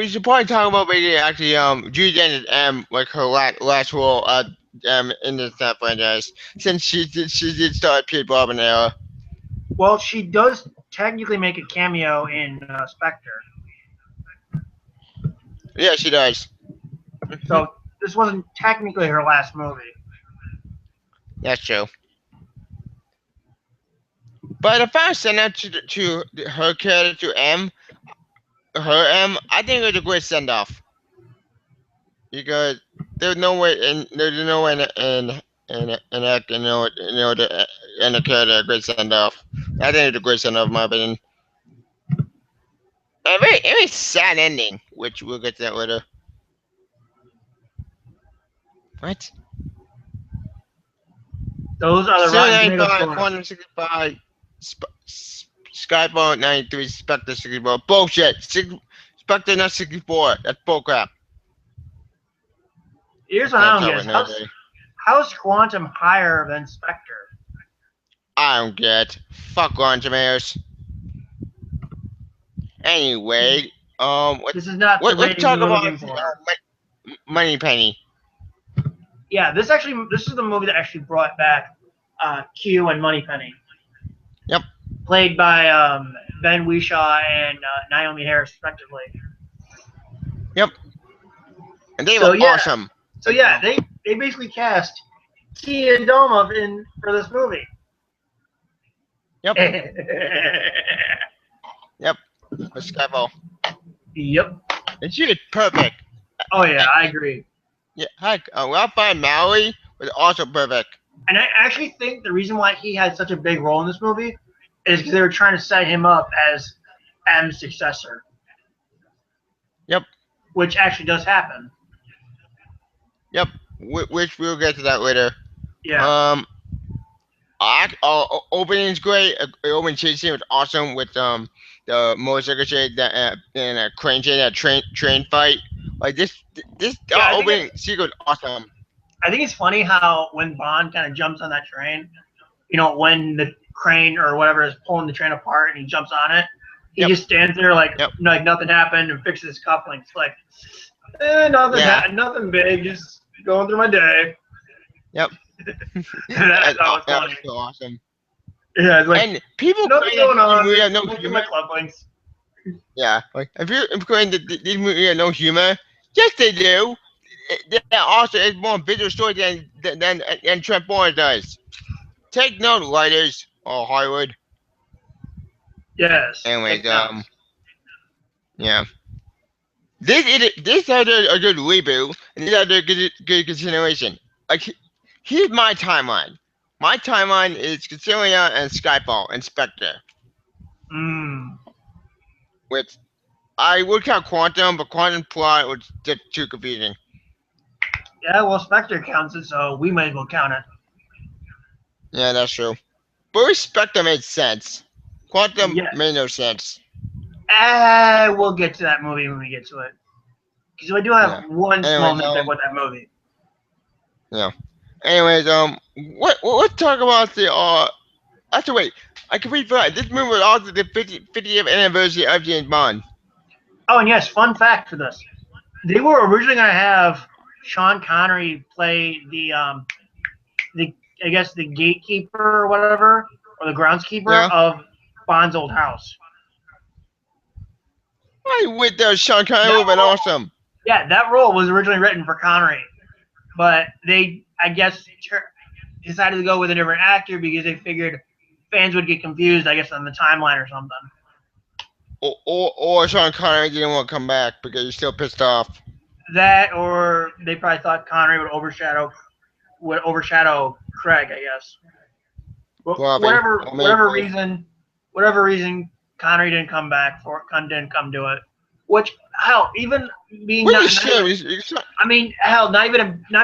should probably talk about maybe actually Judy Dench and like her last role in this franchise, since she did start Pierce Brosnan era. Well, she does technically make a cameo in Spectre. Yeah, she does. So this wasn't technically her last movie. That's true. But if I send out to her character to I think it was a great send off because there's no way in heck to end a character a great send off. I think it's a great send off in my opinion. A very sad ending, which we'll get to that later. What? Those are the Still Rotten Tomato 95, scores. Quantum 65, Skyfall 93, Spectre 64. Bullshit. Spectre not 64. That's bullcrap. Here's what I don't That's get: how it how's Quantum higher than Spectre? I don't get. Fuck Rotten Tomatoes. Anyway, This is not the let's rating talk we were about looking for. Money Penny. Yeah, this is the movie that actually brought back Q and Moneypenny. Yep. Played by Ben Whishaw and Naomi Harris, respectively. Yep. And they So, were yeah. awesome. So yeah, they basically cast Key and Doma for this movie. Yep. Yep. For Skyfall. Yep. And she was perfect. Oh yeah, I agree. Yeah, heck, Raphael Mallory was also perfect. And I actually think the reason why he had such a big role in this movie is because they were trying to set him up as M's successor. Yep. Which actually does happen. Yep. Which we'll get to that later. Yeah. Opening's great. Opening chase scene was awesome with the motorcycle chase that and a crane chase, that train fight. Like this opening sequence was awesome. I think it's funny how when Bond kind of jumps on that train, when the crane or whatever is pulling the train apart and he jumps on it, he just stands there like nothing happened and fixes his cufflinks. Like, nothing big, just going through my day. Yep. that was funny. Was so awesome. Yeah, it's like, and people nothing going on. We have no humor. My cufflinks. Yeah, like if you're claiming that these movies have no humor, yes they do. That also is more visual story than Transformers does. Take note, writers or Hollywood. Yes. Anyways, yeah. This had a good reboot, and this had a good continuation. Like, here's my timeline. My timeline is Cassilia and Skyfall and Spectre. Which I would count Quantum, but Quantum plot was just too confusing. Yeah, well, Spectre counts it, so we might as well count it. Yeah, that's true. But Spectre made sense. Quantum made no sense. We'll get to that movie when we get to it. Because I do have one small nitpick with that movie. Yeah. Anyways, let's talk about the actually wait, I completely forgot. This movie was also the 50th anniversary of James Bond. Oh, and yes, fun fact for this. They were originally gonna have Sean Connery play the I guess the gatekeeper or whatever, or the groundskeeper of Bond's old house. I with the Sean Connery would have been awesome. Yeah, that role was originally written for Connery, but they, I guess, decided to go with a different actor because they figured fans would get confused, I guess, on the timeline or something. Or Sean Connery didn't want to come back because he's still pissed off. That, or they probably thought Connery would overshadow Craig, I guess. Whatever reason, Connery didn't come do it. Which, hell, even being not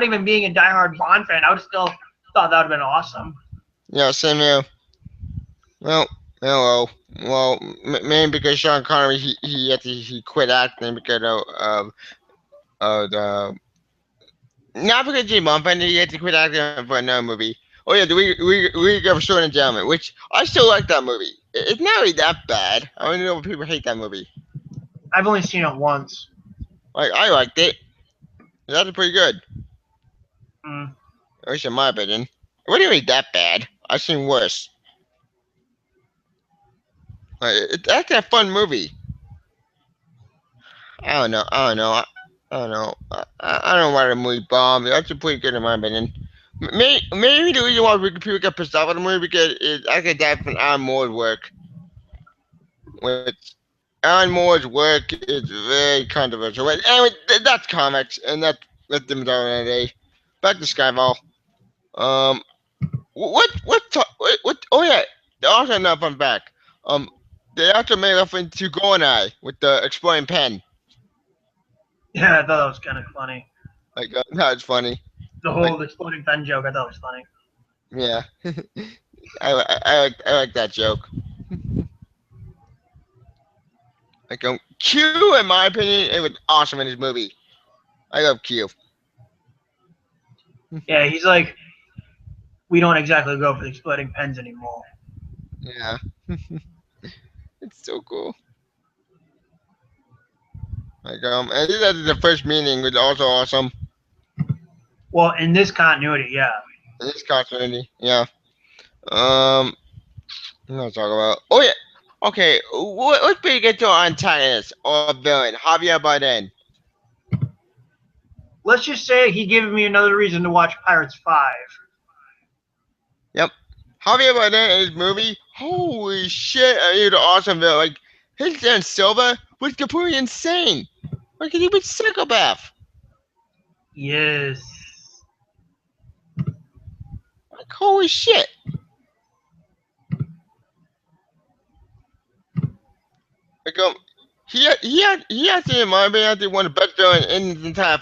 even being a diehard Bond fan, I would still thought that would have been awesome. Yeah, same here. Well, hello. Well, maybe because Sean Connery he quit acting because of the not because James Bond fan, he had to quit acting for another movie. Oh yeah, we got Sword and Gentleman, which I still like that movie. It's not really that bad. I don't know if people hate that movie. I've only seen it once. Like, I liked it. That's pretty good. At least in my opinion. It wasn't really that bad. I've seen worse. That's a fun movie. I don't know. I don't know why the movie bombed. That's pretty good in my opinion. Maybe the reason why people get pissed off at the movie because I could definitely Alan Moore's work. With Alan Moore's work is very controversial. But anyway, that's comics, and that's them down today. Back to Skyfall. Um, what? Oh yeah, the also not fun back. Um, they also made reference to Goldeneye with the exploding pen. Yeah, I thought that was kind of funny. Like that's funny. The whole exploding pen joke, I thought was funny. Yeah, I like that joke. Like Q, in my opinion, it was awesome in this movie. I love Q. Yeah, he's like, we don't exactly go for the exploding pens anymore. Yeah, it's so cool. Like I think that the first meeting was also awesome. Well, in this continuity, yeah. In this continuity, yeah. Um, what am I talking about? Oh yeah. Okay, let's get to our antagonist or villain, Javier Bardem. Let's just say he gave me another reason to watch Pirates 5. Yep. Javier Bardem in his movie, holy shit, he was an awesome villain. Like, his Dan Silva was completely insane. Like, he was a psychopath. Yes. Like, holy shit. Like, he has to, in my opinion, has to be one of the best villains in the entire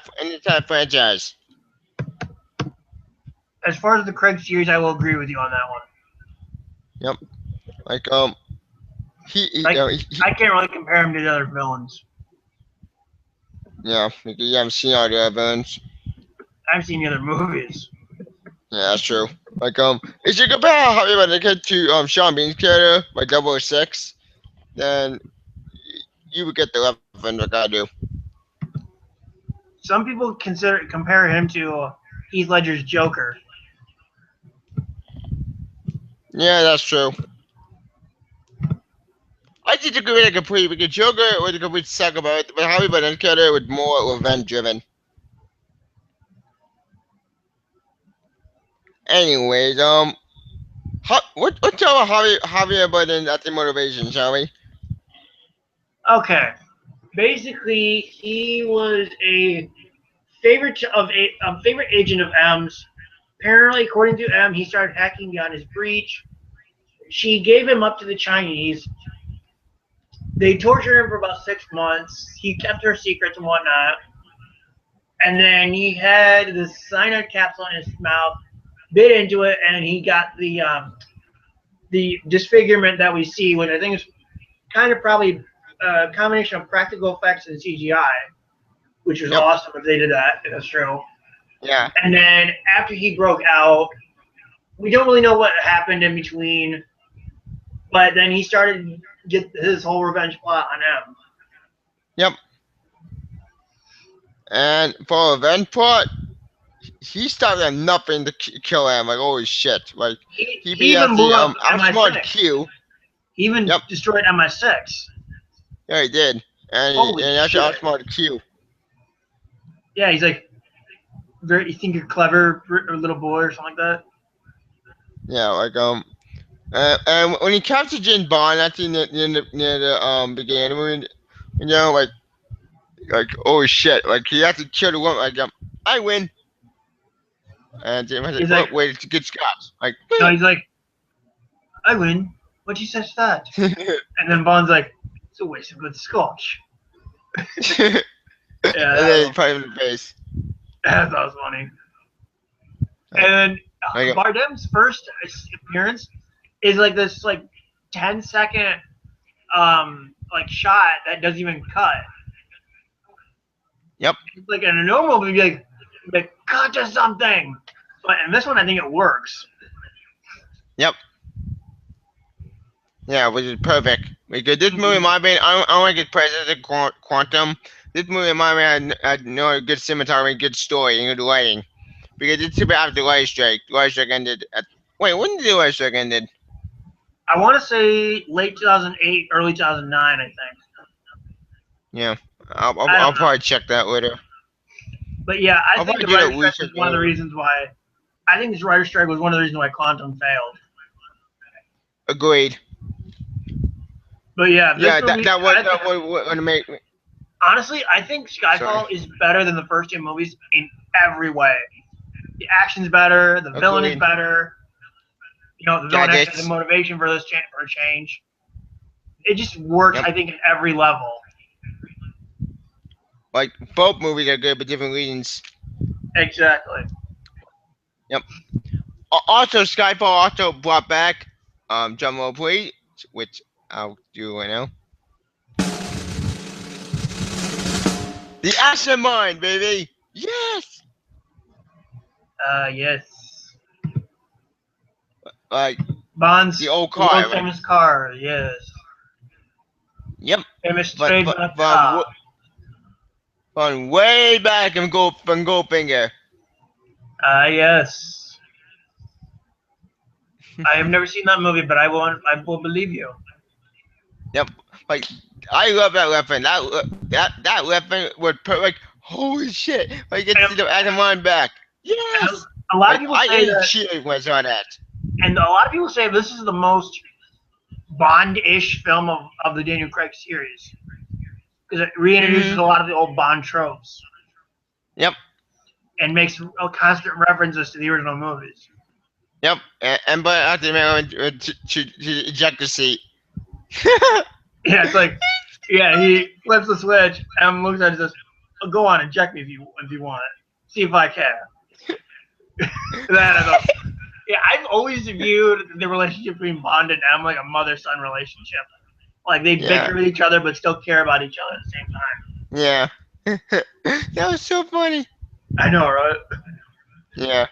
franchise. As far as the Craig series, I will agree with you on that one. Yep. Like, I can't really compare him to the other villains. Yeah, because you haven't seen all the other villains. I've seen the other movies. Yeah, that's true. Like, if you compare Javier Bardem to Sean Bean's character, like 006, then you would get the reference like I do. Some people compare him to Heath Ledger's Joker. Yeah, that's true. I disagree with it completely because Joker was a complete psychopath, but Javier Bardem's character was more revenge driven. Anyways, what's our Javier Bardem at the motivation, shall we? Okay. Basically, he was a favorite agent of M's. Apparently, according to M, he started hacking beyond his breach. She gave him up to the Chinese. They tortured him for about 6 months. He kept her secrets and whatnot. And then he had the cyanide capsule in his mouth, bit into it, and he got the disfigurement that we see, which I think is kind of probably a combination of practical effects and CGI, which was awesome if they did that, if that's true. Yeah. And then after he broke out, we don't really know what happened in between, but then he started to get his whole revenge plot on M. Yep. And for revenge plot, he started at nothing to kill M. Like, holy shit! Like He beat even blew up outsmarted MI6. Q. He even destroyed MI6. Yeah, he did, and actually outsmarted Q. Yeah, he's like, you think you're clever, or little boy, or something like that. Yeah, like and when he captured James Bond, that's near the beginning of the movie, you know, like oh shit, like he had to kill the woman, like I win, and James was like, wait, it's a good Scott, like no, he's like, I win. What you says that? And then Bond's like, it's a waste of good scotch. Yeah, and then he put him in the face. That was funny. And Bardem's first appearance is like this 10-second like shot that doesn't even cut. Yep. Like in a normal movie, like cut to something, but in this one, I think it works. Yep. Yeah, which is perfect. Because this movie, in my opinion, I don't like its presence in Quantum. This movie, in my opinion, had good cinematography, good story, and good lighting. Because it's super after the light strike. The light strike ended at... Wait, when did the light strike ended? I want to say late 2008, early 2009, I think. Yeah, I'll probably check that later. But yeah, I think the light strike is one of the reasons why I think this writer's strike was one of the reasons why Quantum failed. Agreed. But yeah, this Yeah, movie, that would make me. honestly, I think Skyfall Sorry. is better than the first two movies in every way. The action's better, the villain is Agreed. better. You know, the villain actually has Gadgets. a motivation for for a change. It just works, Yep. I think, at every level. Like both movies are good, but different reasons. Exactly. Yep. Also, Skyfall also brought back drum roll please, which I'll do right now. The Ashen Mine, baby. Yes. Yes. Like Bond's the old car. world Like, famous car, yes. yep. Famous But trademark car. from way back from Goldfinger. Yes. I have never seen that movie, but I will believe you. Yep. Like I love that weapon. That weapon was perfect. Holy shit! Like it's the Ashen Mine back. Yes. A lot Like of people I say ate that, shit when I saw that. and a lot of people say this is the most Bond-ish film of the Daniel Craig series because it reintroduces a lot of the old Bond tropes. Yep. And makes constant references to the original movies. Yep. And but I have to remember to eject the seat. Yeah, it's like, yeah, he flips the switch and looks at it and says, oh, "Go on, eject me if you want it. See if I can." That I thought, yeah, I've always viewed the relationship between Bond and M like a mother-son relationship. Like they bicker with each other but still care about each other at the same time. Yeah. That was so funny. I know, right? Yeah.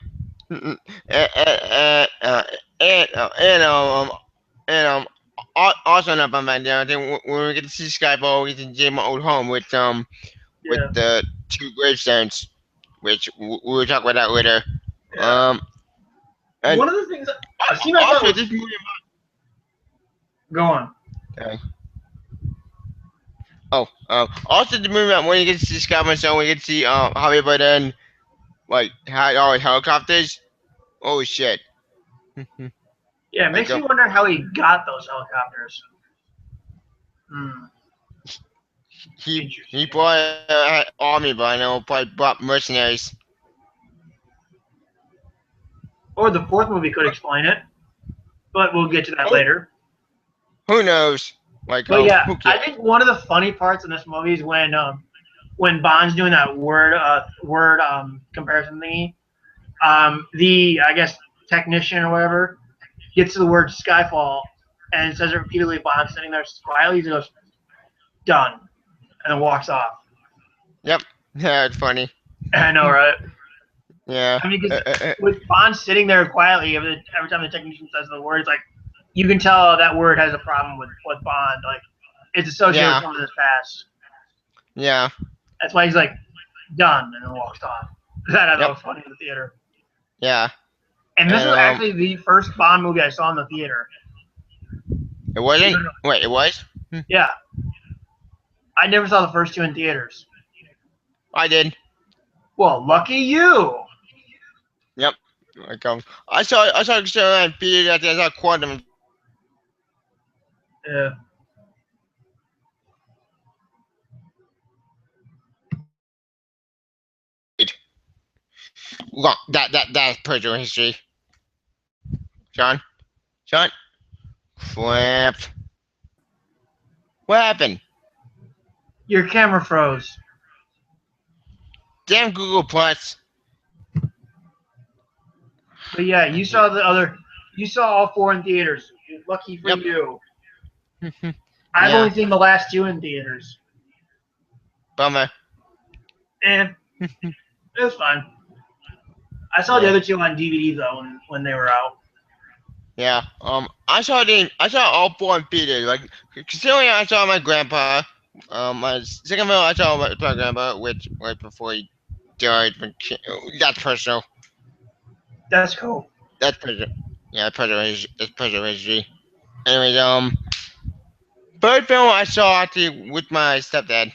And also not from back there. I think when we get to see Skyfall, we get to see my old home with Yeah. the two gravestones, which we'll talk about that later. Yeah. And One of the things a scene I thought also was this movie. go on. Okay. Also the movie when you get to see Skyfall, so we get to see Javier Bardem like had all his helicopters. Oh shit. Yeah, it makes me wonder how he got those helicopters. He brought army, but I know probably brought mercenaries. Or the fourth movie could explain it, but we'll get to that later. Who knows? Like, but yeah, I think one of the funny parts in this movie is when Bond's doing that word comparison thingy. The I guess technician or whatever gets to the word Skyfall and it says it repeatedly. Bond's sitting there quietly. He goes, "Done," and then walks off. Yep. Yeah, it's funny. I know, right? Yeah. I mean, with Bond sitting there quietly every time the technician says the word, it's like you can tell that word has a problem with Bond. Like it's associated with some of his past. Yeah. That's why he's like done and then walks off. That I thought was funny in the theater. Yeah. And this was actually the first Bond movie I saw in the theater. It wasn't? Wait, it was? Yeah. I never saw the first two in theaters. I did. Well, lucky you. Yep. I saw Starland Peter that I saw Quantum. Yeah. Look, that's personal history. Sean? Flip. What happened? Your camera froze. Damn Google Plus. But yeah, you saw all four in theaters. Lucky for you. I've only seen the last two in theaters. Bummer. And it was fine. I saw the other two on DVD though when they were out. Yeah. I saw all four in theaters. Like considering I saw my grandpa. My second film I saw my grandpa, which right before he died. That's personal. That's cool. That's personal. Yeah, personal history. Anyways, third film I saw actually with my stepdad.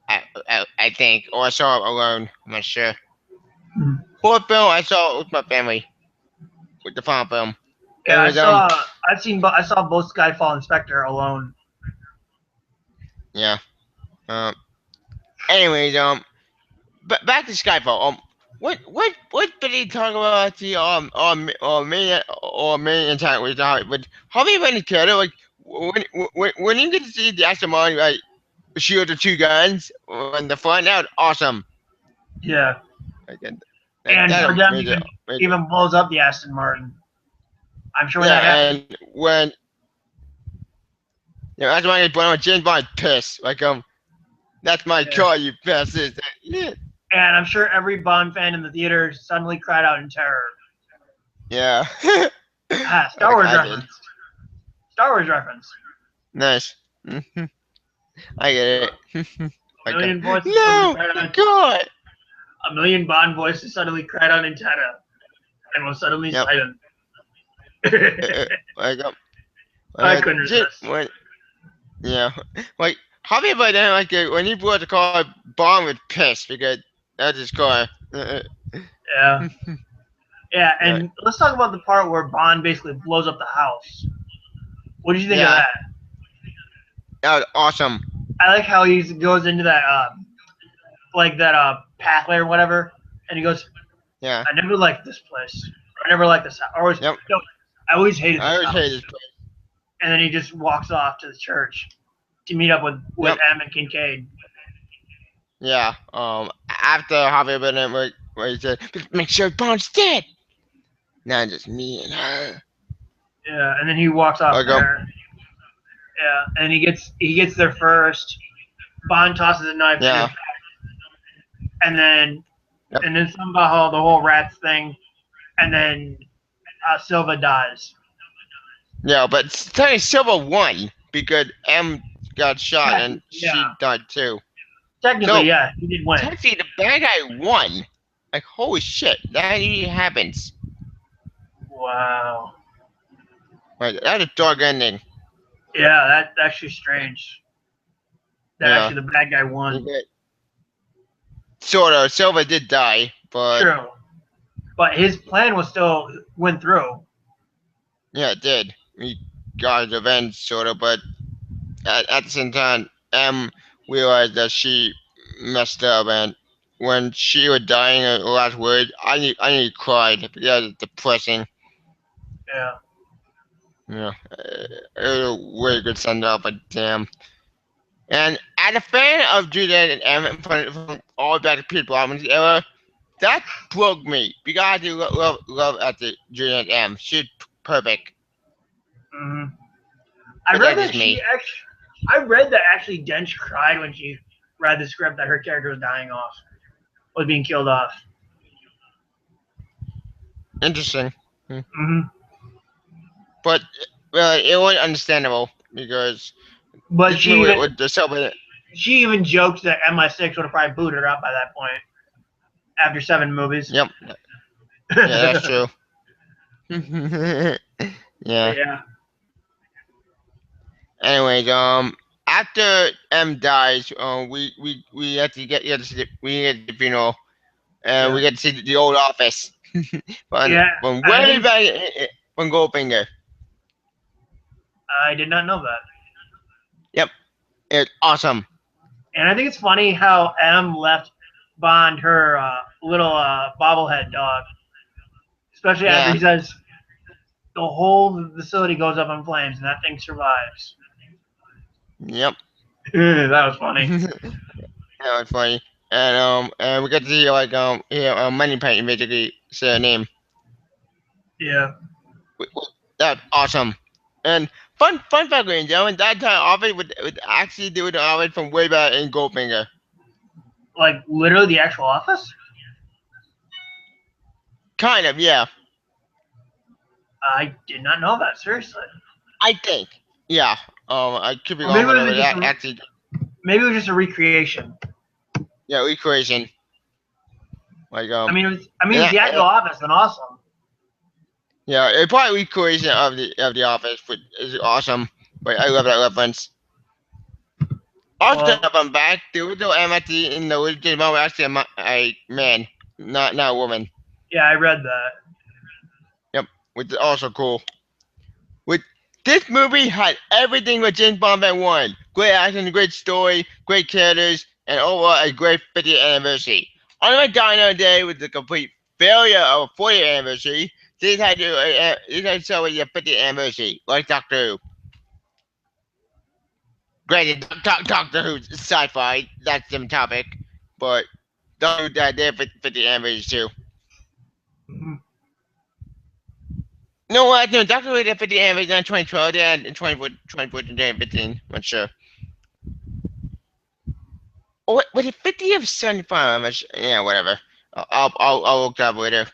I think, or I saw it alone. I'm not sure. Fourth film I saw with my family. with the final film. Yeah, It was I saw both Skyfall and Spectre alone. yeah. Um. Anyways, but back to Skyfall. What did he talk about the main attack with the but how many when he killed it? Like when you get to see the Aston Martin like shoot the two guns on the front, that was awesome. Yeah, Like, that, and that for them major, major. even blows up the Aston Martin. I'm sure when Yeah, that happens. and when that's when James Bond pissed like that's my Yeah. car, you bastard. Yeah. And I'm sure every Bond fan in the theater suddenly cried out in terror. Yeah. Ah, Star Wars I did. reference. Star Wars reference. Nice. Mhm. I get it. A million voices No, suddenly cried out. God. A million Bond voices suddenly cried out in terror, and was suddenly Yep. silent. Like, I couldn't resist. Yeah, like how many by then like when he brought the car, Bond was pissed because that's his car. Yeah. Yeah, and Right. let's talk about the part where Bond basically blows up the house. What did you think of Yeah. that? That was awesome. I like how he goes into that pathway or whatever, and he goes, Yeah. "I never liked this place. I never liked this house. Yep. No, I always hated I this always house." hated this place. And then he just walks off to the church to meet up with Yep. M and Kincaid. Yeah. After Javier Bardem, where he said, "Make sure Bond's dead." Not just me and her. Yeah, and then he walks off Okay. there. Yeah, and he gets there first. Bond tosses a knife. Yeah. And then Yep. and then somehow the whole rats thing, and then Silva dies. Yeah, but Tony Silva won because M got shot Yeah, and she yeah. died too. Technically, No. yeah, he did win. Technically, the bad guy won. Like, holy shit, that really happens. Wow. Like, that's a dark ending. Yeah, that's actually strange. That Yeah. actually the bad guy won. Sort of. Silva did die, but True. But his plan was still went through. yeah, it did. He got his revenge, sort of, but at the same time, M realized that she messed up, and when she was dying, her last word, I nearly cried because it's depressing. Yeah. Yeah, it was a really good send off, but damn. And as a fan of Juliet and M from all back to Peter Bromman's era, that broke me because I do love at the Juliet M. She's perfect. hmm I But read that's that just me. I read that actually Dench cried when she read the script that her character was dying off, was being killed off. Interesting. hmm But it was understandable because But this she movie even, with the Silva. she even joked that MI6 would have probably booted her out by that point after 7 movies. Yep. Yeah, that's true. Yeah. Yeah. Anyways, after M dies, we have to get the funeral, and Yeah. we get to see the old office. from I way think- back from Goldfinger. I did not know that. It's awesome. And I think it's funny how M left Bond her little bobblehead dog. Especially after he says the whole facility goes up in flames and that thing survives. Yep. That was funny. That was funny. And we get to see Money Paint basically say her name. Yeah. That's awesome. And fun fact, ladies and gentlemen, that entire office would actually do the office from way back in Goldfinger. Like literally the actual office? Kind of, yeah. I did not know that, seriously. I think. Yeah. I could be Well, wrong, maybe but it was just that a- actually, Maybe it was just a recreation. yeah, recreation. Like I mean, it's yeah, the actual office, then awesome. yeah, it probably recreation of the office, but it's awesome. But I love that reference. Also, Well- if I'm back, the original MIT in the original was actually a man, not a woman. Yeah, I read that. which is also cool. With this movie had everything what James Bond had wanted. Great action, great story, great characters, and overall a great 50th anniversary. Unlike Die Another Day was the complete failure of a 40th anniversary, this had to celebrate the 50th anniversary, like Doctor Who. Granted, Doctor Who's sci-fi, that's the topic, but Doctor Who died there for 50th anniversary too. Mhm. No, no, Doctor Who did 50th anniversary in 2012, they had in 2014, 2015, I'm not sure. Oh, was it 50 of 75? Yeah, whatever. I'll look that up later.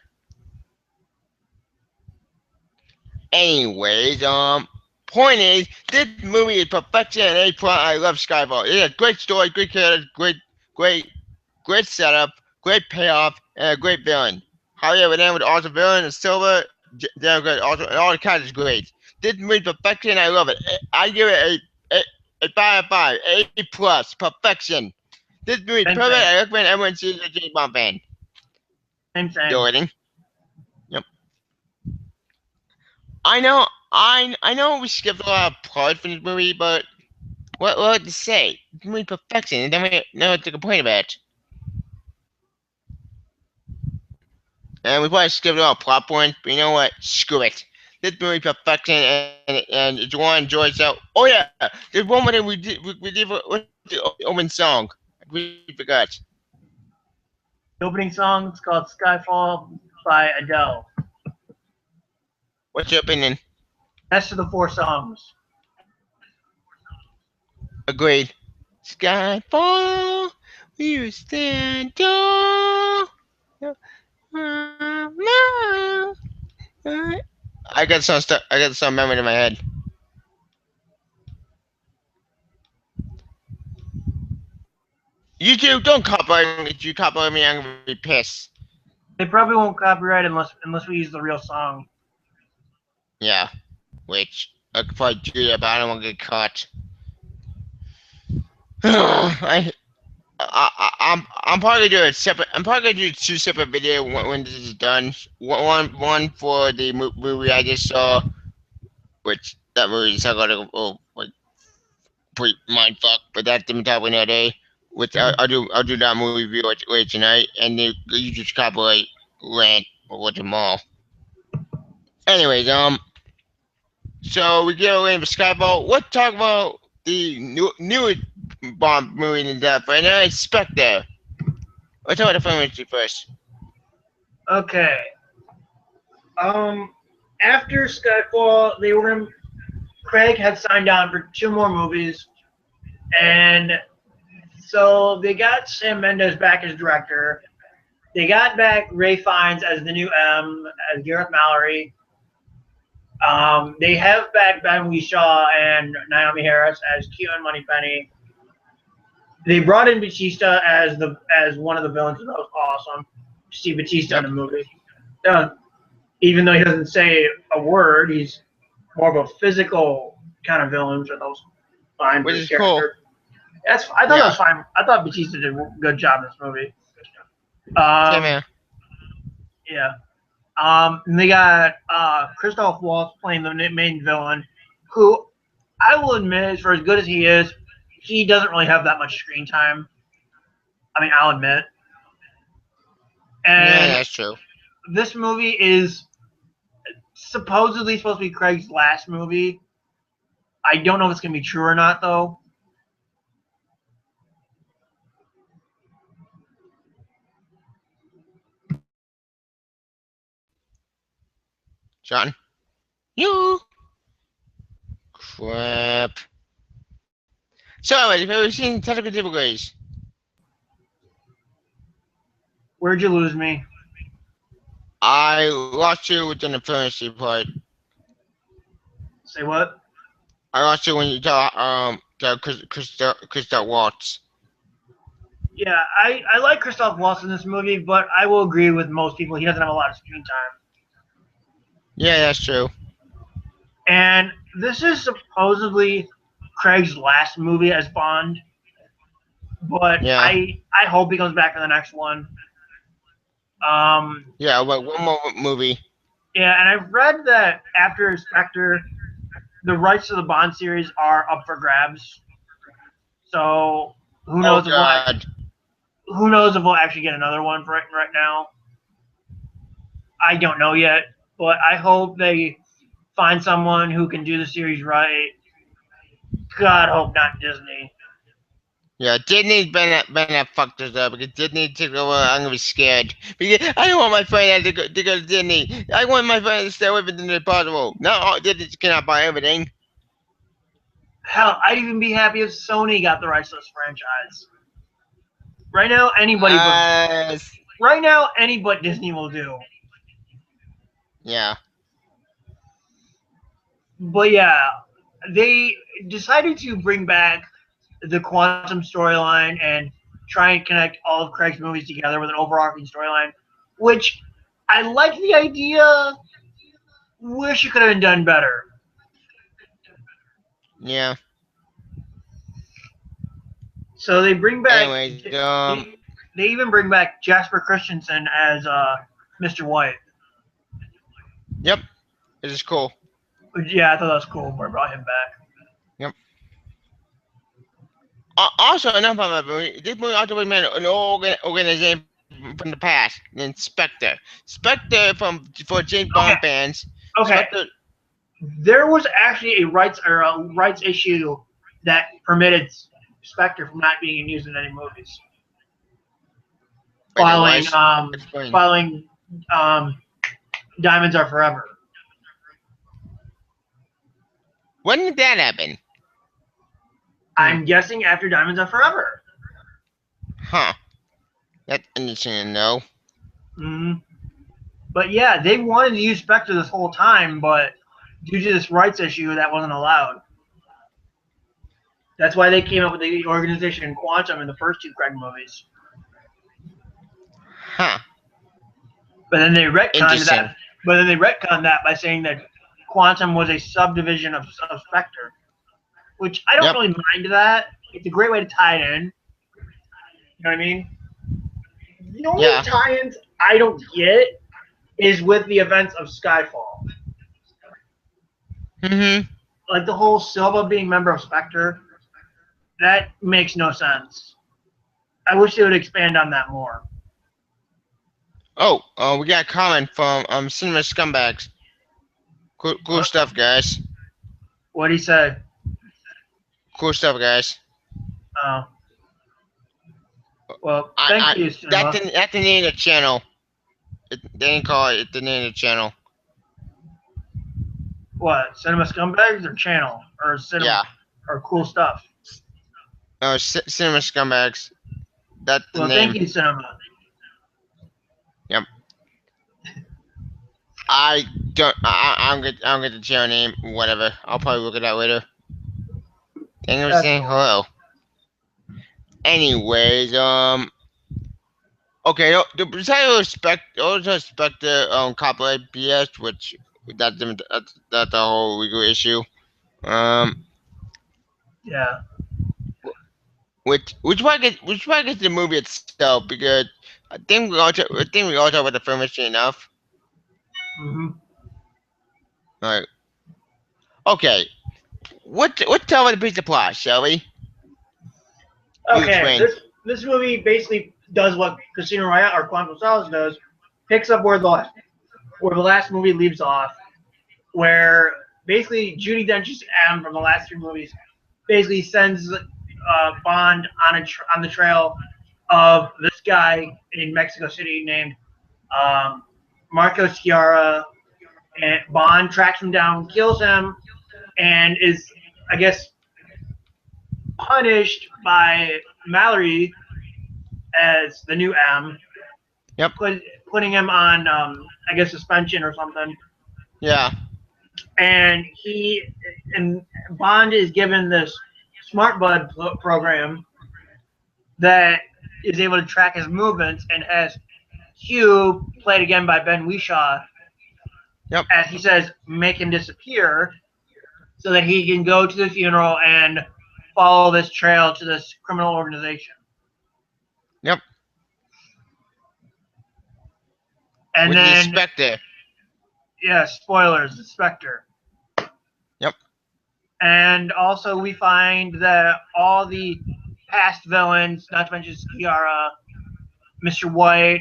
Anyways, point is, this movie is perfection and A plot. I love Skyfall. It's a great story, great characters, great setup, great payoff, and a great villain. However, then with awesome villain and Silver, they're good. Also, and all the cast is great. This movie perfection. I love it. I give it a 5 out of 5, A plus, perfection. This movie is Same perfect. thing. I recommend everyone see the James Bond fan. Same thing. Still waiting. Yep. I know we skipped a lot of parts from this movie, but what to say? This movie perfection, and then we know what to complain about. And we probably skipped a lot of plot points, but you know what? Screw it. This movie perfection, and if you want to enjoy yourself, oh yeah, there's one more thing we did with the opening song. We forgot. The opening song is called Skyfall by Adele. What's your opinion? Best of the 4 songs. Agreed. Skyfall, we will stand tall. I got some stuff. I got some memory in my head. YouTube, don't copyright me. If you copyright me, I'm gonna be pissed. They probably won't copyright unless we use the real song. Yeah, which I could probably do that, but I don't want to get caught. I'm probably gonna do a separate. I'm probably gonna do 2 separate videos when this is done. One for the movie I just saw, which that movie is not gonna like pretty mind fuck, but that's the topic another day. Which I'll do that movie review later tonight, and then you just copyright rant or tomorrow. Anyways, so we get away with Skyfall. Let's talk about the new Bond movie in depth right now. It's Spectre. Let's talk about the film industry first. Okay. After Skyfall, Craig had signed on for 2 more movies, and so they got Sam Mendes back as director. They got back Ray Fiennes as the new M, as Gareth Mallory. They have back Ben Whishaw and Naomi Harris as Q and Moneypenny. They brought in Batista as one of the villains. That was awesome. See Batista in the movie. Even though he doesn't say a word, he's more of a physical kind of villain, so that was fine. Which is cool. I thought that was fine. I thought Batista did a good job in this movie. Same here. Yeah. And they got Christoph Waltz playing the main villain, who I will admit, for as good as he is, he doesn't really have that much screen time. I mean, I'll admit. And yeah, that's true. This movie is supposedly supposed to be Craig's last movie. I don't know if it's going to be true or not, though. John? You? Crap. So, have you ever seen Technical Difficulties? Where'd you lose me? I lost you within the fantasy part. Say what? I lost you when you talk Christoph Waltz. Yeah, I like Christoph Waltz in this movie, but I will agree with most people. He doesn't have a lot of screen time. Yeah, that's true. And this is supposedly Craig's last movie as Bond, but Yeah. I hope he comes back in the next one. Yeah, but one more movie. Yeah, and I've read that after Spectre, the rights to the Bond series are up for grabs. So who Oh knows if God. we'll actually get another one right now. I don't know yet, but I hope they find someone who can do the series right. God, hope not Disney. Yeah, Disney's been fucked us up because Disney took over. I'm gonna be scared because I don't want my friend to go to Disney. I want my friend to stay away from Disney as possible. Not all Disney cannot buy everything. Hell, I'd even be happy if Sony got the rights to this franchise. Right now, any but Disney will do. Yeah. But yeah, they decided to bring back the Quantum storyline and try and connect all of Craig's movies together with an overarching storyline, which I like the idea. Wish it could have been done better. Yeah. So they bring back. Anyways, They even bring back Jasper Christensen as Mr. White. yep, this is cool. Yeah, I thought that was cool when I brought him back. Yep. Also, enough about that movie. This movie also made an organization from the past, named Spectre. Spectre for James Bond fans. Okay. Spectre, There was actually a rights issue that permitted Spectre from not being used in any movies. Following Diamonds Are Forever. When did that happen? I'm guessing after Diamonds Are Forever. Huh. That's interesting to know. Mm-hmm. But yeah, they wanted to use Spectre this whole time, but due to this rights issue, that wasn't allowed. That's why they came up with the organization Quantum in the first two Craig movies. Huh. But then they retconned that. But then they retconned that by saying that Quantum was a subdivision of Spectre, which I don't really mind that. It's a great way to tie it in. You know what I mean? The only tie-ins I don't get is with the events of Skyfall. Mm-hmm. Like the whole Silva being member of Spectre, that makes no sense. I wish they would expand on that more. Oh, we got a comment from Cinema Scumbags. Cool stuff, guys. What'd he say? Cool stuff, guys. Oh. Well, thank you, Cinema. That's the name of the channel. They didn't call it the name of the channel. What? Cinema Scumbags or channel? Or cinema? Or cool stuff? Cinema Scumbags. That's the name. Thank you, Cinema. Yep. I don't get the channel name. Whatever. I'll probably look it up later. Thank you for saying hello. Anyways, okay. Besides Spectre copyright BS, which that's the whole legal issue. Yeah. Which one gets the movie itself, because I think we all talk about the film history enough. Mm-hmm. Alright. Okay. Tell me the piece of plot, shall we? Okay. This movie basically does what Casino Royale or Quantum of Solace does. Picks up where the last movie leaves off, where basically Judi Dench's M from the last three movies basically sends Bond on the trail of this guy in Mexico City named Marco Sciarra, and Bond tracks him down, kills him, and is, I guess, punished by Mallory as the new M. Yep. Putting him on, I guess, suspension or something. Yeah. And Bond is given this Smart Bud program that is able to track his movements, and has Q, played again by Ben Whishaw, as he says, make him disappear so that he can go to the funeral and follow this trail to this criminal organization. Yep. And With then Spectre. Yeah, spoilers, the Spectre. Yep. And also we find that all the past villains, not to mention Skiara, Mr. White,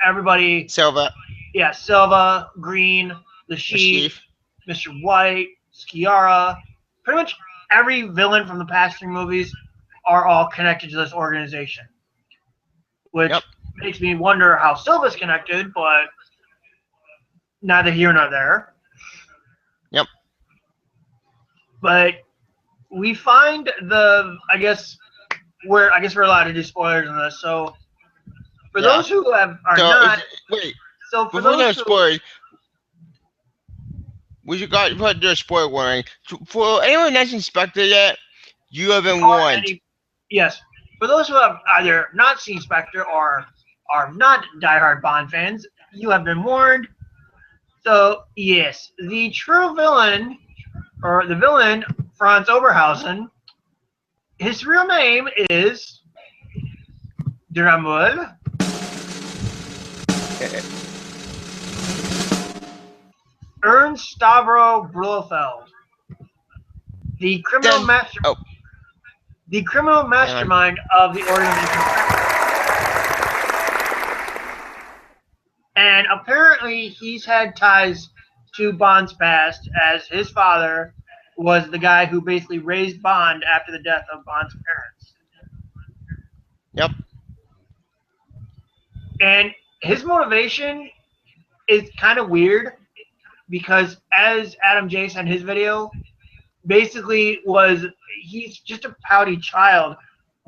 everybody, Silva, yeah, Silva, Green, the the Sheep, chief. Mr. White, Skiara, pretty much every villain from the past 3 movies are all connected to this organization. Which Yep. makes me wonder how Silva's connected, but neither here nor there. Yep. But we find I guess we're allowed to do spoilers in this. So for Yeah. those who are So not, wait, so for before we those go who, spoilers, we should put a spoiler warning. For anyone that's Spectre yet, you have been warned. Yes, for those who have either not seen Spectre or are not diehard Bond fans, you have been warned. So yes, the true villain, or the villain, Franz Oberhausen, his real name is Dramul. Ernst Stavro Blofeld, the criminal the criminal mastermind of the organization. And apparently he's had ties to Bond's past, as his father was the guy who basically raised Bond after the death of Bond's parents. Yep. And his motivation is kind of weird because, as Adam J said in his video, basically he's just a pouty child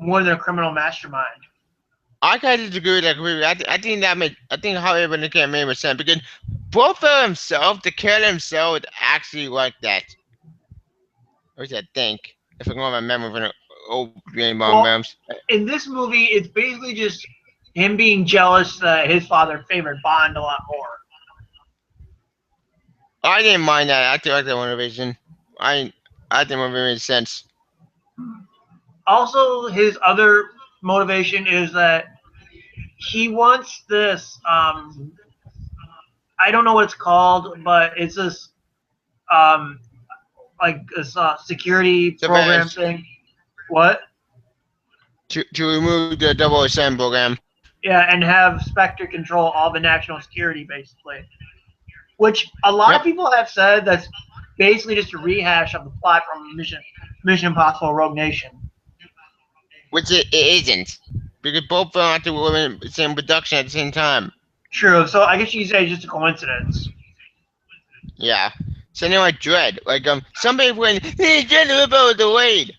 more than a criminal mastermind. I kind of disagree with that completely. I think how everyone can make sense because Blofeld himself, the character himself, is actually like that. Or is that think? If I'm going by memory from the old Green Bond films. In this movie, it's basically just him being jealous that his father favored Bond a lot more. I didn't mind that. I think like that motivation. I think it made sense. Also, his other motivation is that he wants this. I don't know what it's called, but it's this like this security program thing. What? To remove the 007 program. Yeah, and have Spectre control all the national security, basically. Which a lot of people have said that's basically just a rehash of the plot from Mission Impossible: Rogue Nation. Which it isn't, because both films have to go in the same production at the same time. True. So I guess you could say it's just a coincidence. Yeah. So anyway, Dredd. Like somebody went, hey, Dredd about the Wade.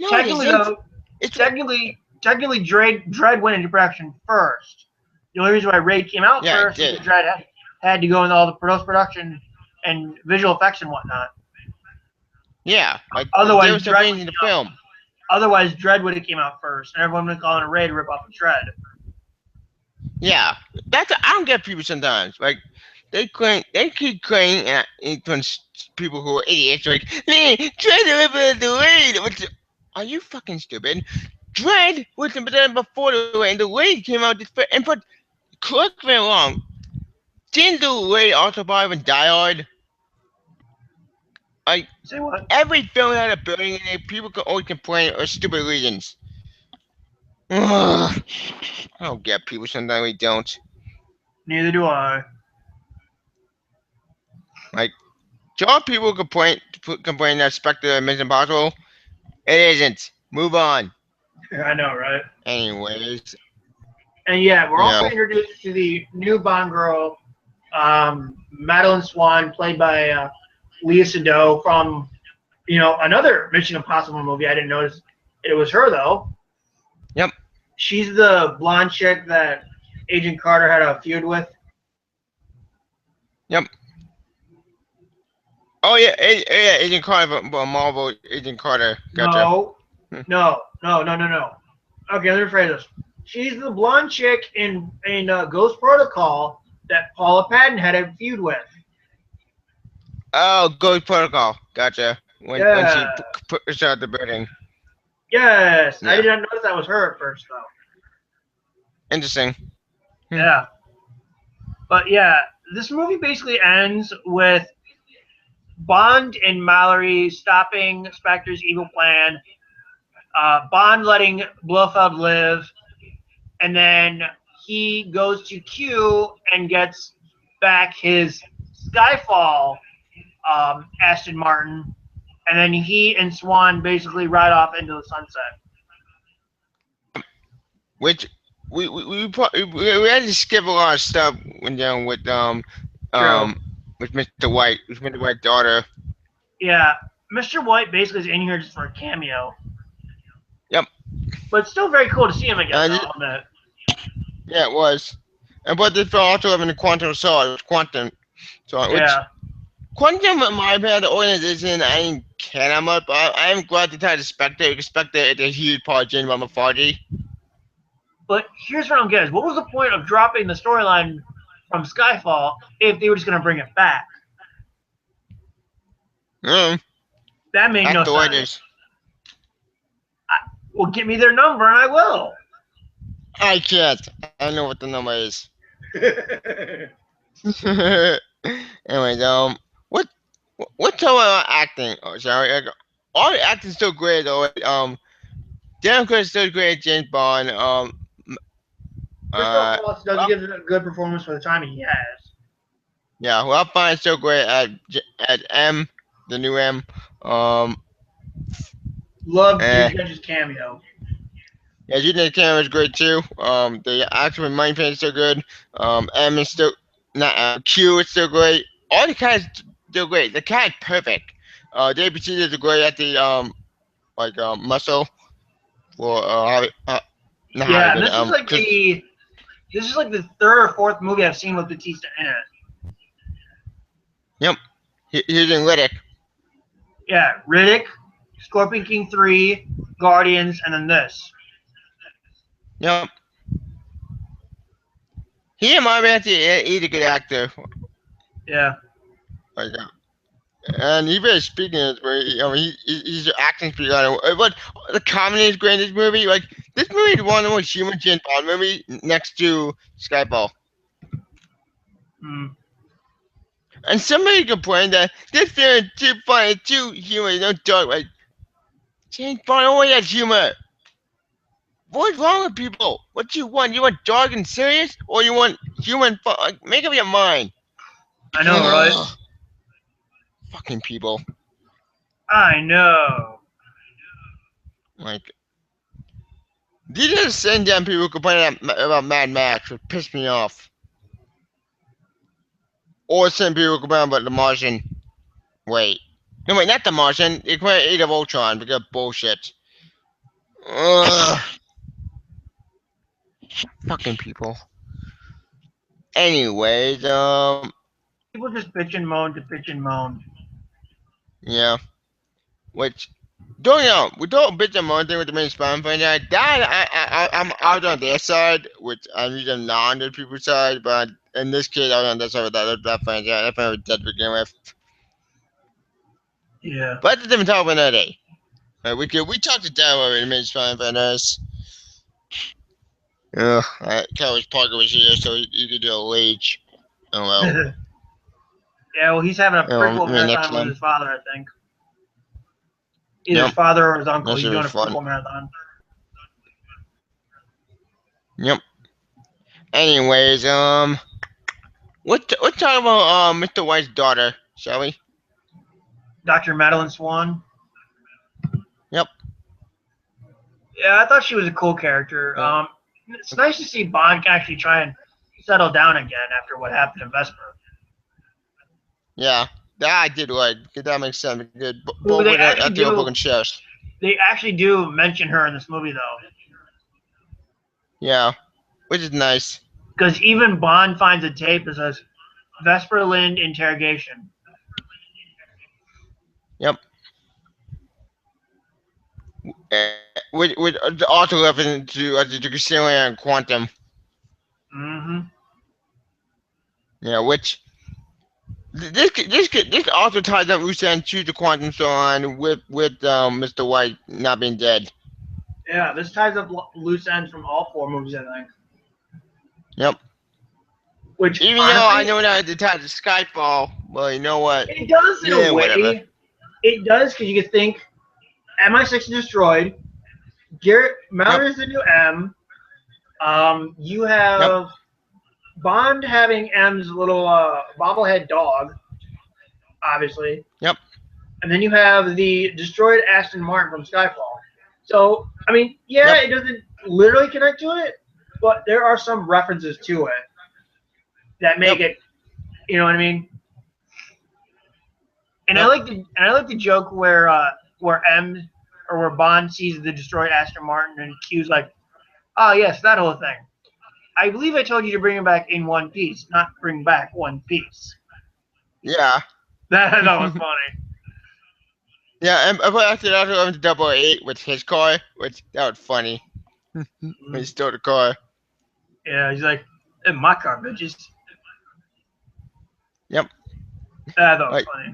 No, technically, though, technically, Dredd went into production first. The only reason why Raid came out first is because Dredd had to go into all the post-production and visual effects and whatnot. Yeah, like otherwise, Dredd in the film. Otherwise, Dredd would have came out first, and everyone would have called it a Raid rip off of Dredd. Yeah, I don't get people sometimes. Like they keep claiming and people who are idiots like, hey, Dredd rip the Raid. Are you fucking stupid? Dredd was done before the Raid, and the Raid came out and put. Correct me wrong. Didn't the Raid also buy when Die Hard? Like every film had a building in it, people can always complain or stupid reasons. I don't get people sometimes we don't. Neither do I. Like, John people complain that Spectre Mission Impossible. It isn't. Move on. I know, right? Anyways. And yeah, we're also introduced to the new Bond girl, Madeline Swan, played by Lea Seydoux from, another Mission Impossible movie. I didn't notice it was her though. Yep. She's the blonde chick that Agent Carter had a feud with. Yep. Oh yeah, Agent Carter, Marvel Agent Carter. Gotcha. No. Okay, let me rephrase this. She's the blonde chick in Ghost Protocol that Paula Patton had a feud with. Oh, Ghost Protocol. Gotcha. When she pushed out the building. Yes. Yeah. I did not notice that was her at first, though. Interesting. Yeah. But yeah, this movie basically ends with Bond and Mallory stopping Spectre's evil plan. Bond letting Blofeld live, and then he goes to Q and gets back his Skyfall Aston Martin, and then he and Swan basically ride off into the sunset. Which we had to skip a lot of stuff when down with with Mr. White, with Mr. White's daughter. Yeah, Mr. White basically is in here just for a cameo. Yep. But it's still very cool to see him again. Yeah, it was. And but this also having the Quantum Sword, Quantum. So which Quantum, in my opinion, the organization I didn't care that much, but I am glad to try to Spectre. Spectre is a huge part of James Bond authority. But here's what I'm getting: what was the point of dropping the storyline from Skyfall if they were just going to bring it back? That made no sense. Well, give me their number and I will. I can't. I know what the number is. Anyways, what about acting? Oh, sorry. All the acting's still great though. Daniel Craig is still great. James Bond. Christoph Waltz does give a good performance for the time he has. Yeah, well, I find it still great at M, the new M. Love Judi Dench's cameo. Yeah, Judi Dench's cameo is great too. The actor with Mindfang is still good. M is still not Q is still great. All the cats still great. The cat perfect. David Bautista is great at the muscle for this is like the third or fourth movie I've seen with Bautista in it. Yep. He's in Riddick. Yeah, Riddick, Scorpion King 3, Guardians, and then this. Yep. He and my man, he's a good actor. Yeah. And he really speaking is very, he's acting pretty good. But the comedy is great in this movie. Like, this movie is one of the most human James Bond movie next to Skyfall. And somebody complained that this film is too funny, too humor, no dark. Like, James Bond always has humor. What's wrong with people? What do you want? You want dark and serious, or you want human fun? Like, make up your mind. I know, right? Fucking people. I know. Like, these are the same damn people complaining about Mad Max, which pissed me off. Or same people complaining about The Martian. Wait, not The Martian. They complain Age of Ultron because of bullshit. Ugh. Fucking people. Anyways, people just bitch and moan to bitch and moan. Yeah. Which, we don't bitch and moan thing with the main Spawn franchise. That I'm out on their side, which I'm usually not on the people's side, but in this case, I was on their side with that franchise. That franchise was dead to begin with. Yeah. But that's a different topic another day. We talked to Dan over the main Spawn franchise. Carlos Parker was here, so he could do a wage. Oh well. Yeah, well, he's having a prequel marathon with his father, I think. Either his father or his uncle. He's doing a prequel marathon. Yep. Anyways, let's talk about Mr. White's daughter, shall we? Dr. Madeline Swan. Yep. Yeah, I thought she was a cool character. It's nice to see Bond actually try and settle down again after what happened in Vesper. Yeah, that I did like. That makes sense. Good. They actually do mention her in this movie, though. Yeah, which is nice. Because even Bond finds a tape that says Vesper Lynd interrogation. Yep. With also reference to Castellan and Quantum. Yeah, which this also ties up loose ends to the Quantum storyline with Mr. White not being dead. Yeah, this ties up loose ends from all four movies, I think. Yep. Which Even honestly, though I know that at the time of Skyfall, well, you know what? it does in Yeah, a way. whatever. It does because you could think MI6 is destroyed. Garrett Yep. Mount is the new M. You Yep. have Bond having M's little bobblehead dog, obviously. Yep. And then you have the destroyed Aston Martin from Skyfall. So, I mean, yeah, Yep. it doesn't literally connect to it, but there are some references to it that make Yep. it, you know what I mean? And Yep. I like the joke where M or where Bond sees the destroyed Aston Martin and Q's like, "Oh yes, that whole thing. I believe I told you to bring him back in one piece, not bring back one piece." Yeah. That was funny. Yeah, and but after that, I went to Double Eight with his car, which that was funny. When he stole the car. Yeah, he's like, "In my car, bitches." Yep. That was Like funny.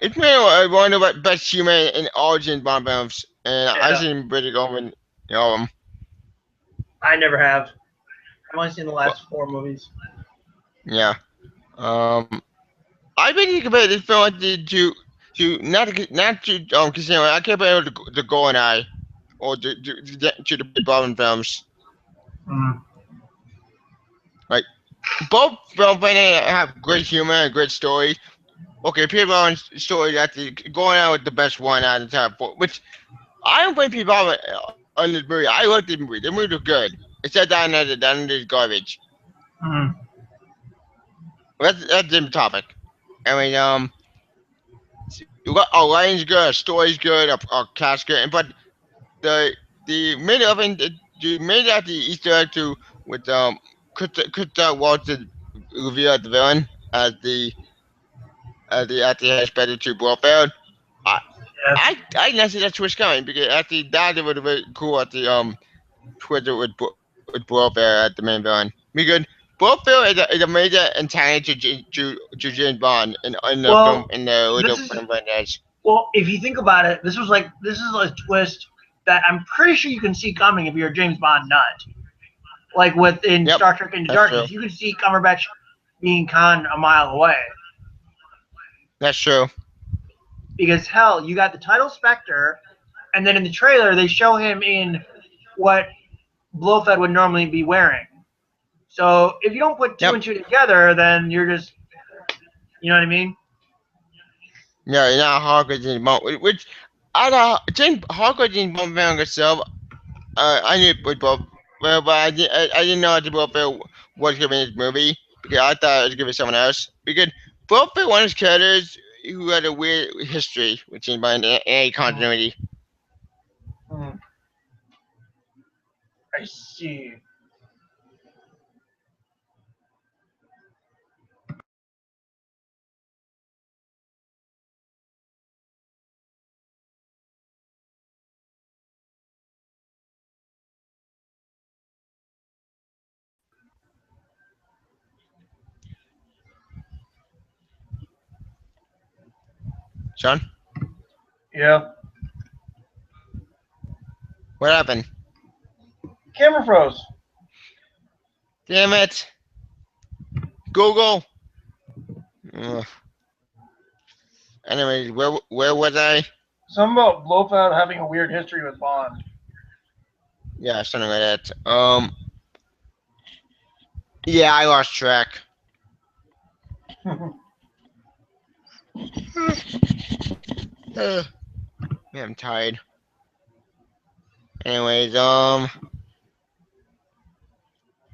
it's made one of the best humor in all James Bond films, and I Yeah. seen British Goldman, you know, I never have. I've only seen the last 4 movies. yeah. I think you compare this film to Casino. I compare it to GoldenEye or to the Bond films. Mm. Like both films have great humor and great stories. Okay, people on story that the GoldenEye was the best one out of the top 4, which I don't blame people on this movie. I liked the movie. The movie was good. Except that another garbage. Mm. That's a different topic. I mean, our line's good, our story's good, our cast good, but the middle of it, you made out the Easter egg to with Christoph Waltz reveal the villain at the expected to Blofeld. I Yeah. I didn't see that twist coming because at the that it would have been cool at the Twitter with Blofeld at the main villain. Because Blofeld is a major antagonist to James Bond in the film Well, in the this original is film franchise. well. If you think about it, this is a twist that I'm pretty sure you can see coming if you're a James Bond nut. Like within Yep, Star Trek Into that's true. Darkness, you can see Cumberbatch being Khan a mile away. That's true. Because hell, you got the title Spectre, and then in the trailer they show him in what Blofeld would normally be wearing. So if you don't put two Yep. and two together, then you're just, you know what I mean? Yeah, you're not hardcore James Bond, which I don't James hardcore James Bond film itself. I knew it was both, well, but I didn't know that Blofeld was gonna be in this movie because I thought it was gonna be someone else. Because Blofeld one of his characters who had a weird history with James Bond and a continuity. Hmm. I see. Sean, Yeah. what happened? Camera froze. Damn it, Google. Ugh. Anyways, where was I? Something about Blofeld having a weird history with Bond. Yeah, something like that. Yeah, I lost track. Yeah, I'm tired. Anyways, our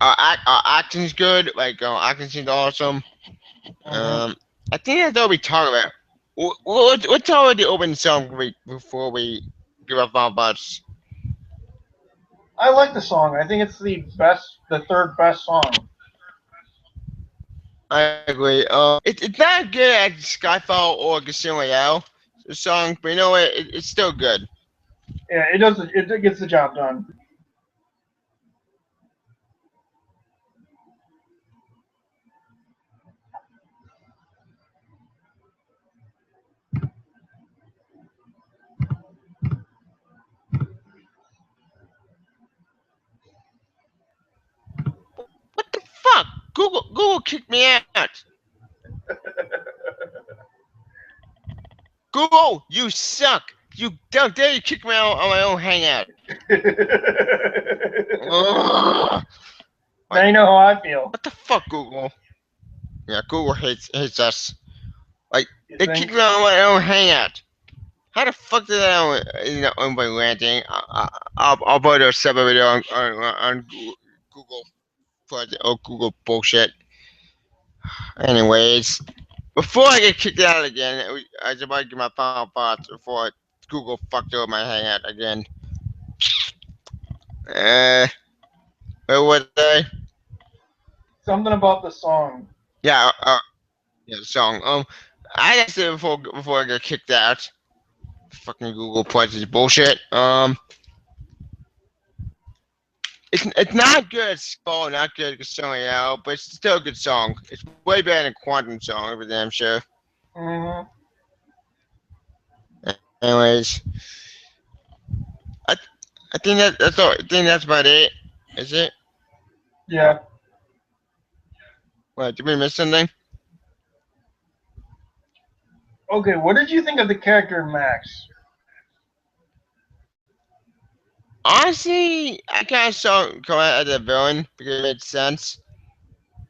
acting's good. Like, acting seems awesome. Mhm. I think that's all we talk about. What's all the opening song before we give up our butts? I like the song. I think it's the third best song. I agree. It's not good at Skyfall or Casino Royale, the song, but you know what? It's still good. Yeah, it does. It gets the job done. What the fuck? Google kicked me out. Google, you suck. You don't dare you kick me out on my own hangout. Ugh. Now you know how I feel. What the fuck, Google? Yeah, Google hates us. You They think? kicked me out on my own hangout. How the fuck did that on by ranting? I'll put a separate video on Google project or Google bullshit. Anyways, before I get kicked out again, I should probably give my final thoughts before Google fucked over my hangout again. Where was I? Something about the song. Yeah, yeah, the song. I just said before I get kicked out. Fucking Google project bullshit. It's not good at song, not good at song out, but it's still a good song. It's way better than Quantum Song, over damn sure. Hmm. Anyways, I think that's all. I think that's about it. Is it? Yeah. What? Did we miss something? Okay, what did you think of the character Max? Honestly, I kind of saw him come out as a villain because it made sense.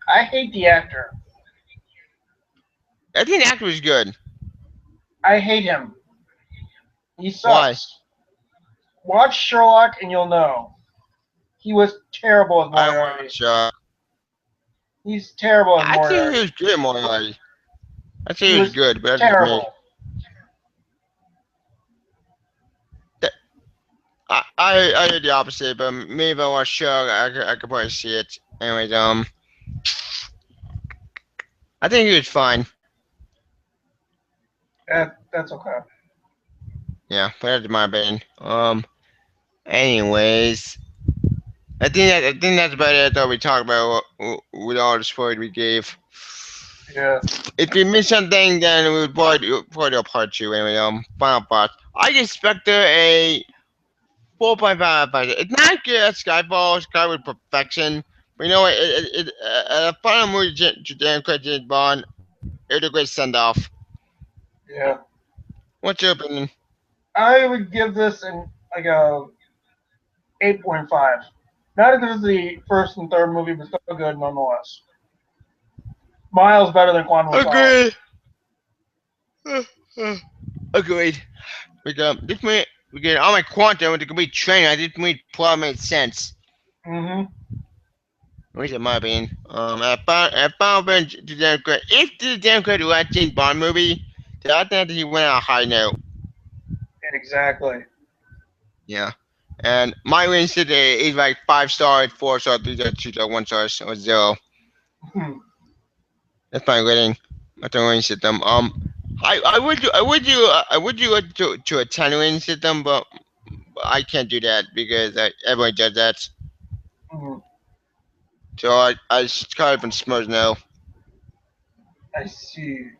I hate the actor. I think the actor was good. I hate him. He sucks. Why? Watch Sherlock and you'll know. He was terrible as I don't Moriarty. want to. He's terrible as I think he Moriarty. was good, Moriarty. I think He he was was good, but that's just me. Terrible. I heard the opposite, but maybe if I watch Sherlock, I could probably see it. Anyways, I think he was fine. That's okay. Yeah, but that's my opinion. Anyways, I think that's about it. I thought we talked about with all the spoilers we gave. Yeah. If we missed something, then we would probably do a part 2. Anyway, final thoughts. I expect a 4.5 out of 5. It's not good at Skyfall. Sky with perfection. But you know what? A final movie to Dan Craig James Bond. It's a great send off. Yeah. What's your opinion? I would give this a 8.5. Not as good as the first and third movie, but still good nonetheless. Miles better than Quantum of Solace. Agreed. Agreed. We get all my quantum with the complete training. I didn't really plot made sense. Mm-hmm. At least in my opinion. I found to Democrat. If the Democrat last James Bond movie, then I think that he went on a high note. Exactly. Yeah. And my rating today is like 5 stars, 4 stars, 3 stars, 2 stars, 1 star, or 0. That's my rating. That's the rating system. I would do it to a 10 rating system, but I can't do that because everyone does that. Mm-hmm. So I just kind of been smudged now. I see.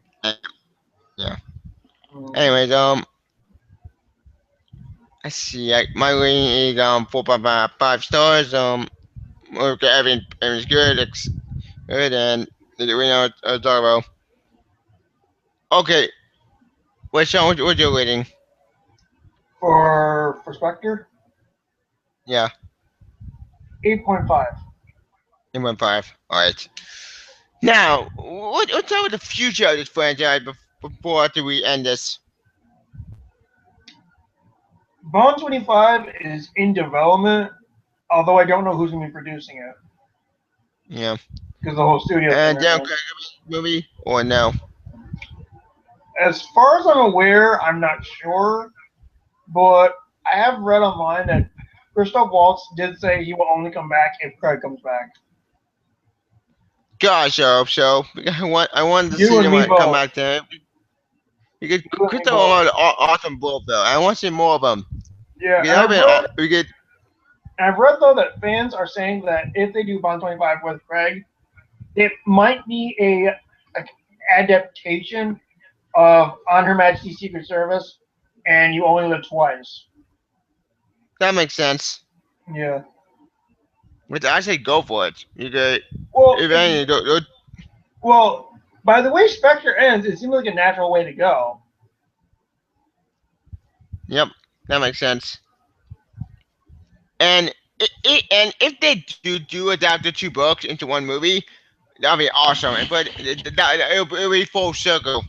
Yeah. Mm. Anyways, I see. My rating is 4.5 5 stars. Okay, everything's good. It's good, and we know what I was talking about. Okay. Wait, Sean, what's your rating? For Spectre, Yeah, 8.5. 8.5. All right. Now, what's up with the future of this franchise before after we end this? Bond 25 is in development, although I don't know who's going to be producing it Yeah. because the whole studio. And thing, Daniel Craig movie or no? As far as I'm aware, I'm not sure, but I have read online that Christoph Waltz did say he will only come back if Craig comes back. Gosh, I hope so. I wanted to You see and him me come both. back to him. You get You and me Christopher both. awesome both though. I want to see more of them. Yeah, You know, I've read though that fans are saying that if they do Bond 25 with Craig, it might be a adaptation of On Her Majesty's Secret Service, and you only live twice. that makes sense. Yeah. But I say go for it. You get Well, if anything, Well, by the way Spectre ends, it seems like a natural way to go. Yep, that makes sense. And and if they do adapt the two books into one movie, that'd be awesome. But it'll be full circle.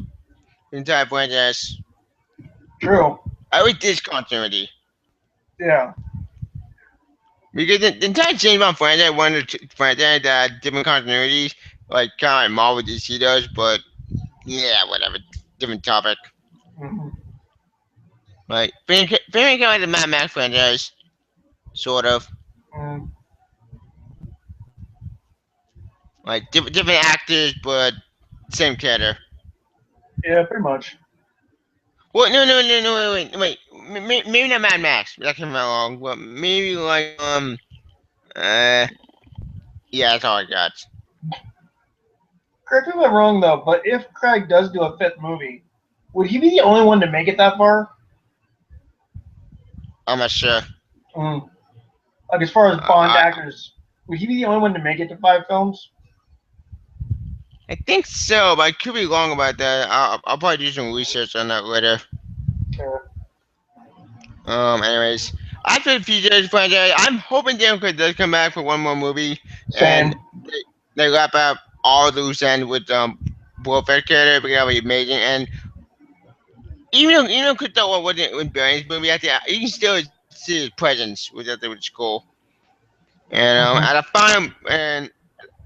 The entire franchise. True. I would discontinuity. Yeah. Because the entire James Bond franchise wanted to franchise that different continuities, like kind of like Marvel DC does, but yeah, whatever. Different topic. Mm-hmm. Like kind of like the Mad Max franchise, sort of. Mm. Like different actors, but same character. Yeah, pretty much. Well, no, wait. Maybe not Mad Max. That came out wrong. But maybe like uh, yeah, that's all I got. Correct me if I'm wrong though, but if Craig does do a fifth movie, would he be the only one to make it that far? I'm not sure. Mm. Like as far as Bond I actors, would he be the only one to make it to 5 films? I think so, but I could be wrong about that. I'll probably do some research on that later. Anyways, after the future franchise, I'm hoping Daniel Craig does come back for one more movie, and Same. they wrap up all loose ends with Boba Fett character, because that would be amazing. And even though Christopher wasn't in Barry's movie, I think you can still see his presence, which I think was cool. And Mm-hmm. at a final and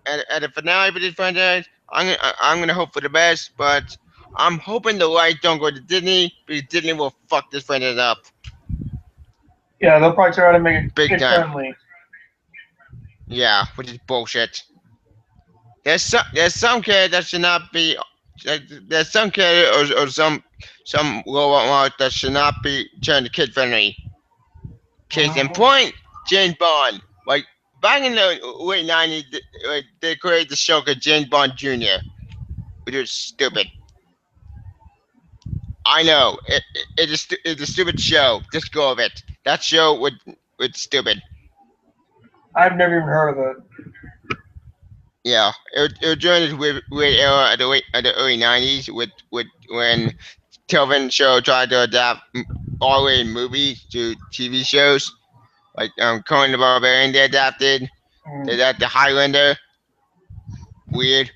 at the finale for this franchise, I'm gonna hope for the best, but I'm hoping the rights don't go to Disney because Disney will fuck this franchise up Yeah, they'll probably try to make it big kid time. friendly. Yeah, which is bullshit. There's some characters that should not be. There's some characters or some robot mark that should not be turned kid friendly. Case in point, James Bond. Like back in the late '90s, they created the show called James Bond Jr., which was stupid. I know it's a stupid show. Just go with it. That show was stupid. I've never even heard of it. Yeah, it was during this weird era of the early '90s with when television show tried to adapt R-rated movies to TV shows. Like Conan the Barbarian, they adapted. They Mm. adapted Highlander. Weird.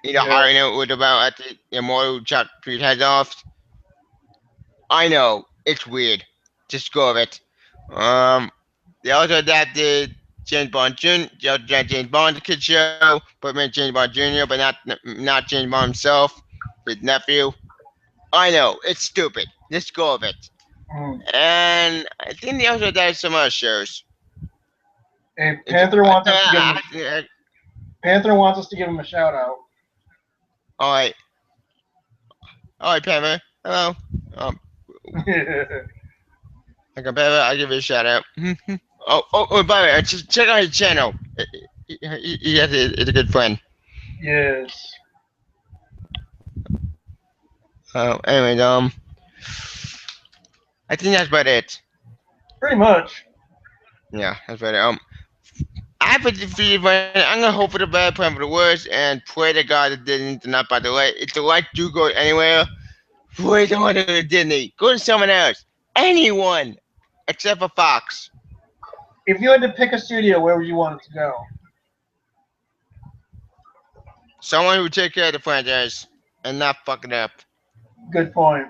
Yeah. Highlander was about at the immortal chop three heads off. I know it's weird. Just go with it. They also adapted James Bond James Bond the kid show, but meant James Bond Jr., but not James Bond himself, his nephew. I know it's stupid. Just go with it. Mm. And I think they also adapted some other shows. Hey, Panther wants us to give him. uh, Panther wants us to give him a shout out. all right, Pamela. Hello. Like a Pamela, I'll give you a shout out. By the way, just check out his channel. He's a good friend. Yes. Anyway, I think that's about it. Pretty much. Yeah, that's about it. After defeated, I'm gonna hope for the bad, plan for the worst, and pray to God that didn't not by the light. If the light do go anywhere, pray to God that it didn't. Go to someone else, anyone, except for Fox. If you had to pick a studio, where would you want it to go? Someone who would take care of the franchise and not fuck it up. Good point.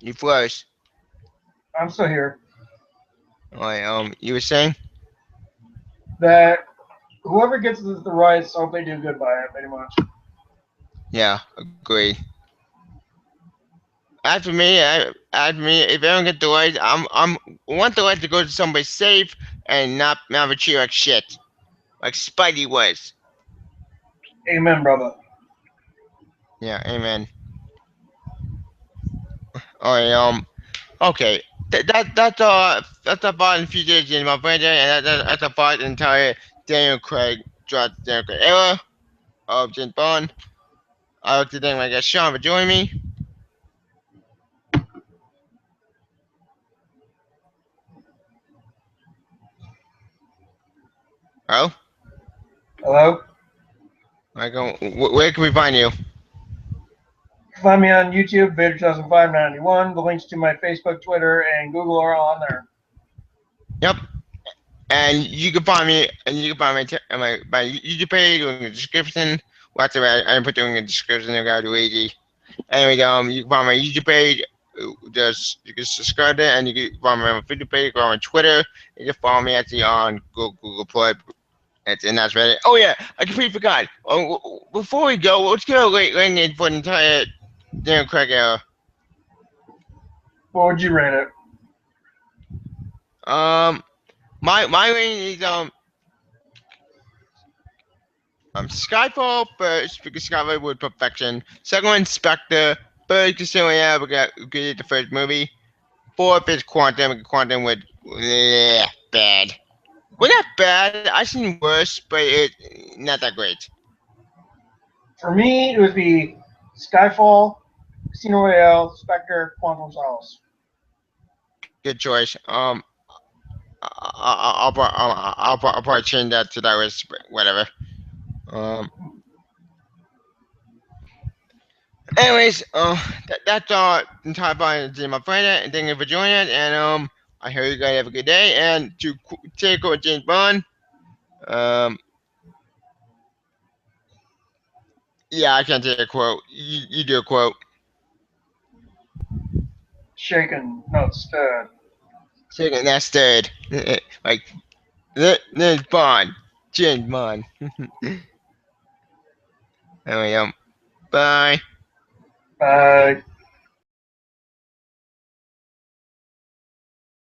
You froze. I'm still here. Alright, you were saying? That whoever gets the rights, hope they do good by it, pretty much. Yeah, agreed. After me, if I don't get the rights, I want the rights to go to somebody safe and not have a cheer like shit, like Spidey was. Amen, brother. Yeah, amen. Alright, okay. That's about in future in my franchise, and that's about the entire Daniel Craig era of James Bond. I like to thank my guest Sean for joining me. Oh, Hello? I go. Where can we find you? Find me on YouTube, Vader 200591. The links to my Facebook, Twitter, and Google are all on there. Yep. And you can find me, and you can find my YouTube page in the description. Whatever I put in the description. I got to easy. Anyway, you can find my YouTube page. Just you can subscribe to it, and you can follow me on my Facebook page, or on Twitter. You can follow me actually on Google Play. And that's Reddit. Oh yeah, I completely forgot. Before we go, let's go rate for the entire Daniel Craig era. What would you rate it? My rating is Skyfall first because Skyfall was perfection. Second one, Spectre. Third, Casino Royale because it's the first movie. Fourth is Quantum. Quantum was bad. Well, not bad. I seen worse, but it not that great. For me, it would be Skyfall, Casino Royale, Spectre, Quantum Solace. Good choice. I'll probably change that to that list, but whatever. Anyways, that's all entire part of my friend, and thank you for joining us. And I hope you guys have a good day. And to take over James Bond, yeah, I can't take a quote. You do a quote. Shaken, not stirred. Second, that's third. Like, there's Bond, James Bond. Anyway, bye. Bye.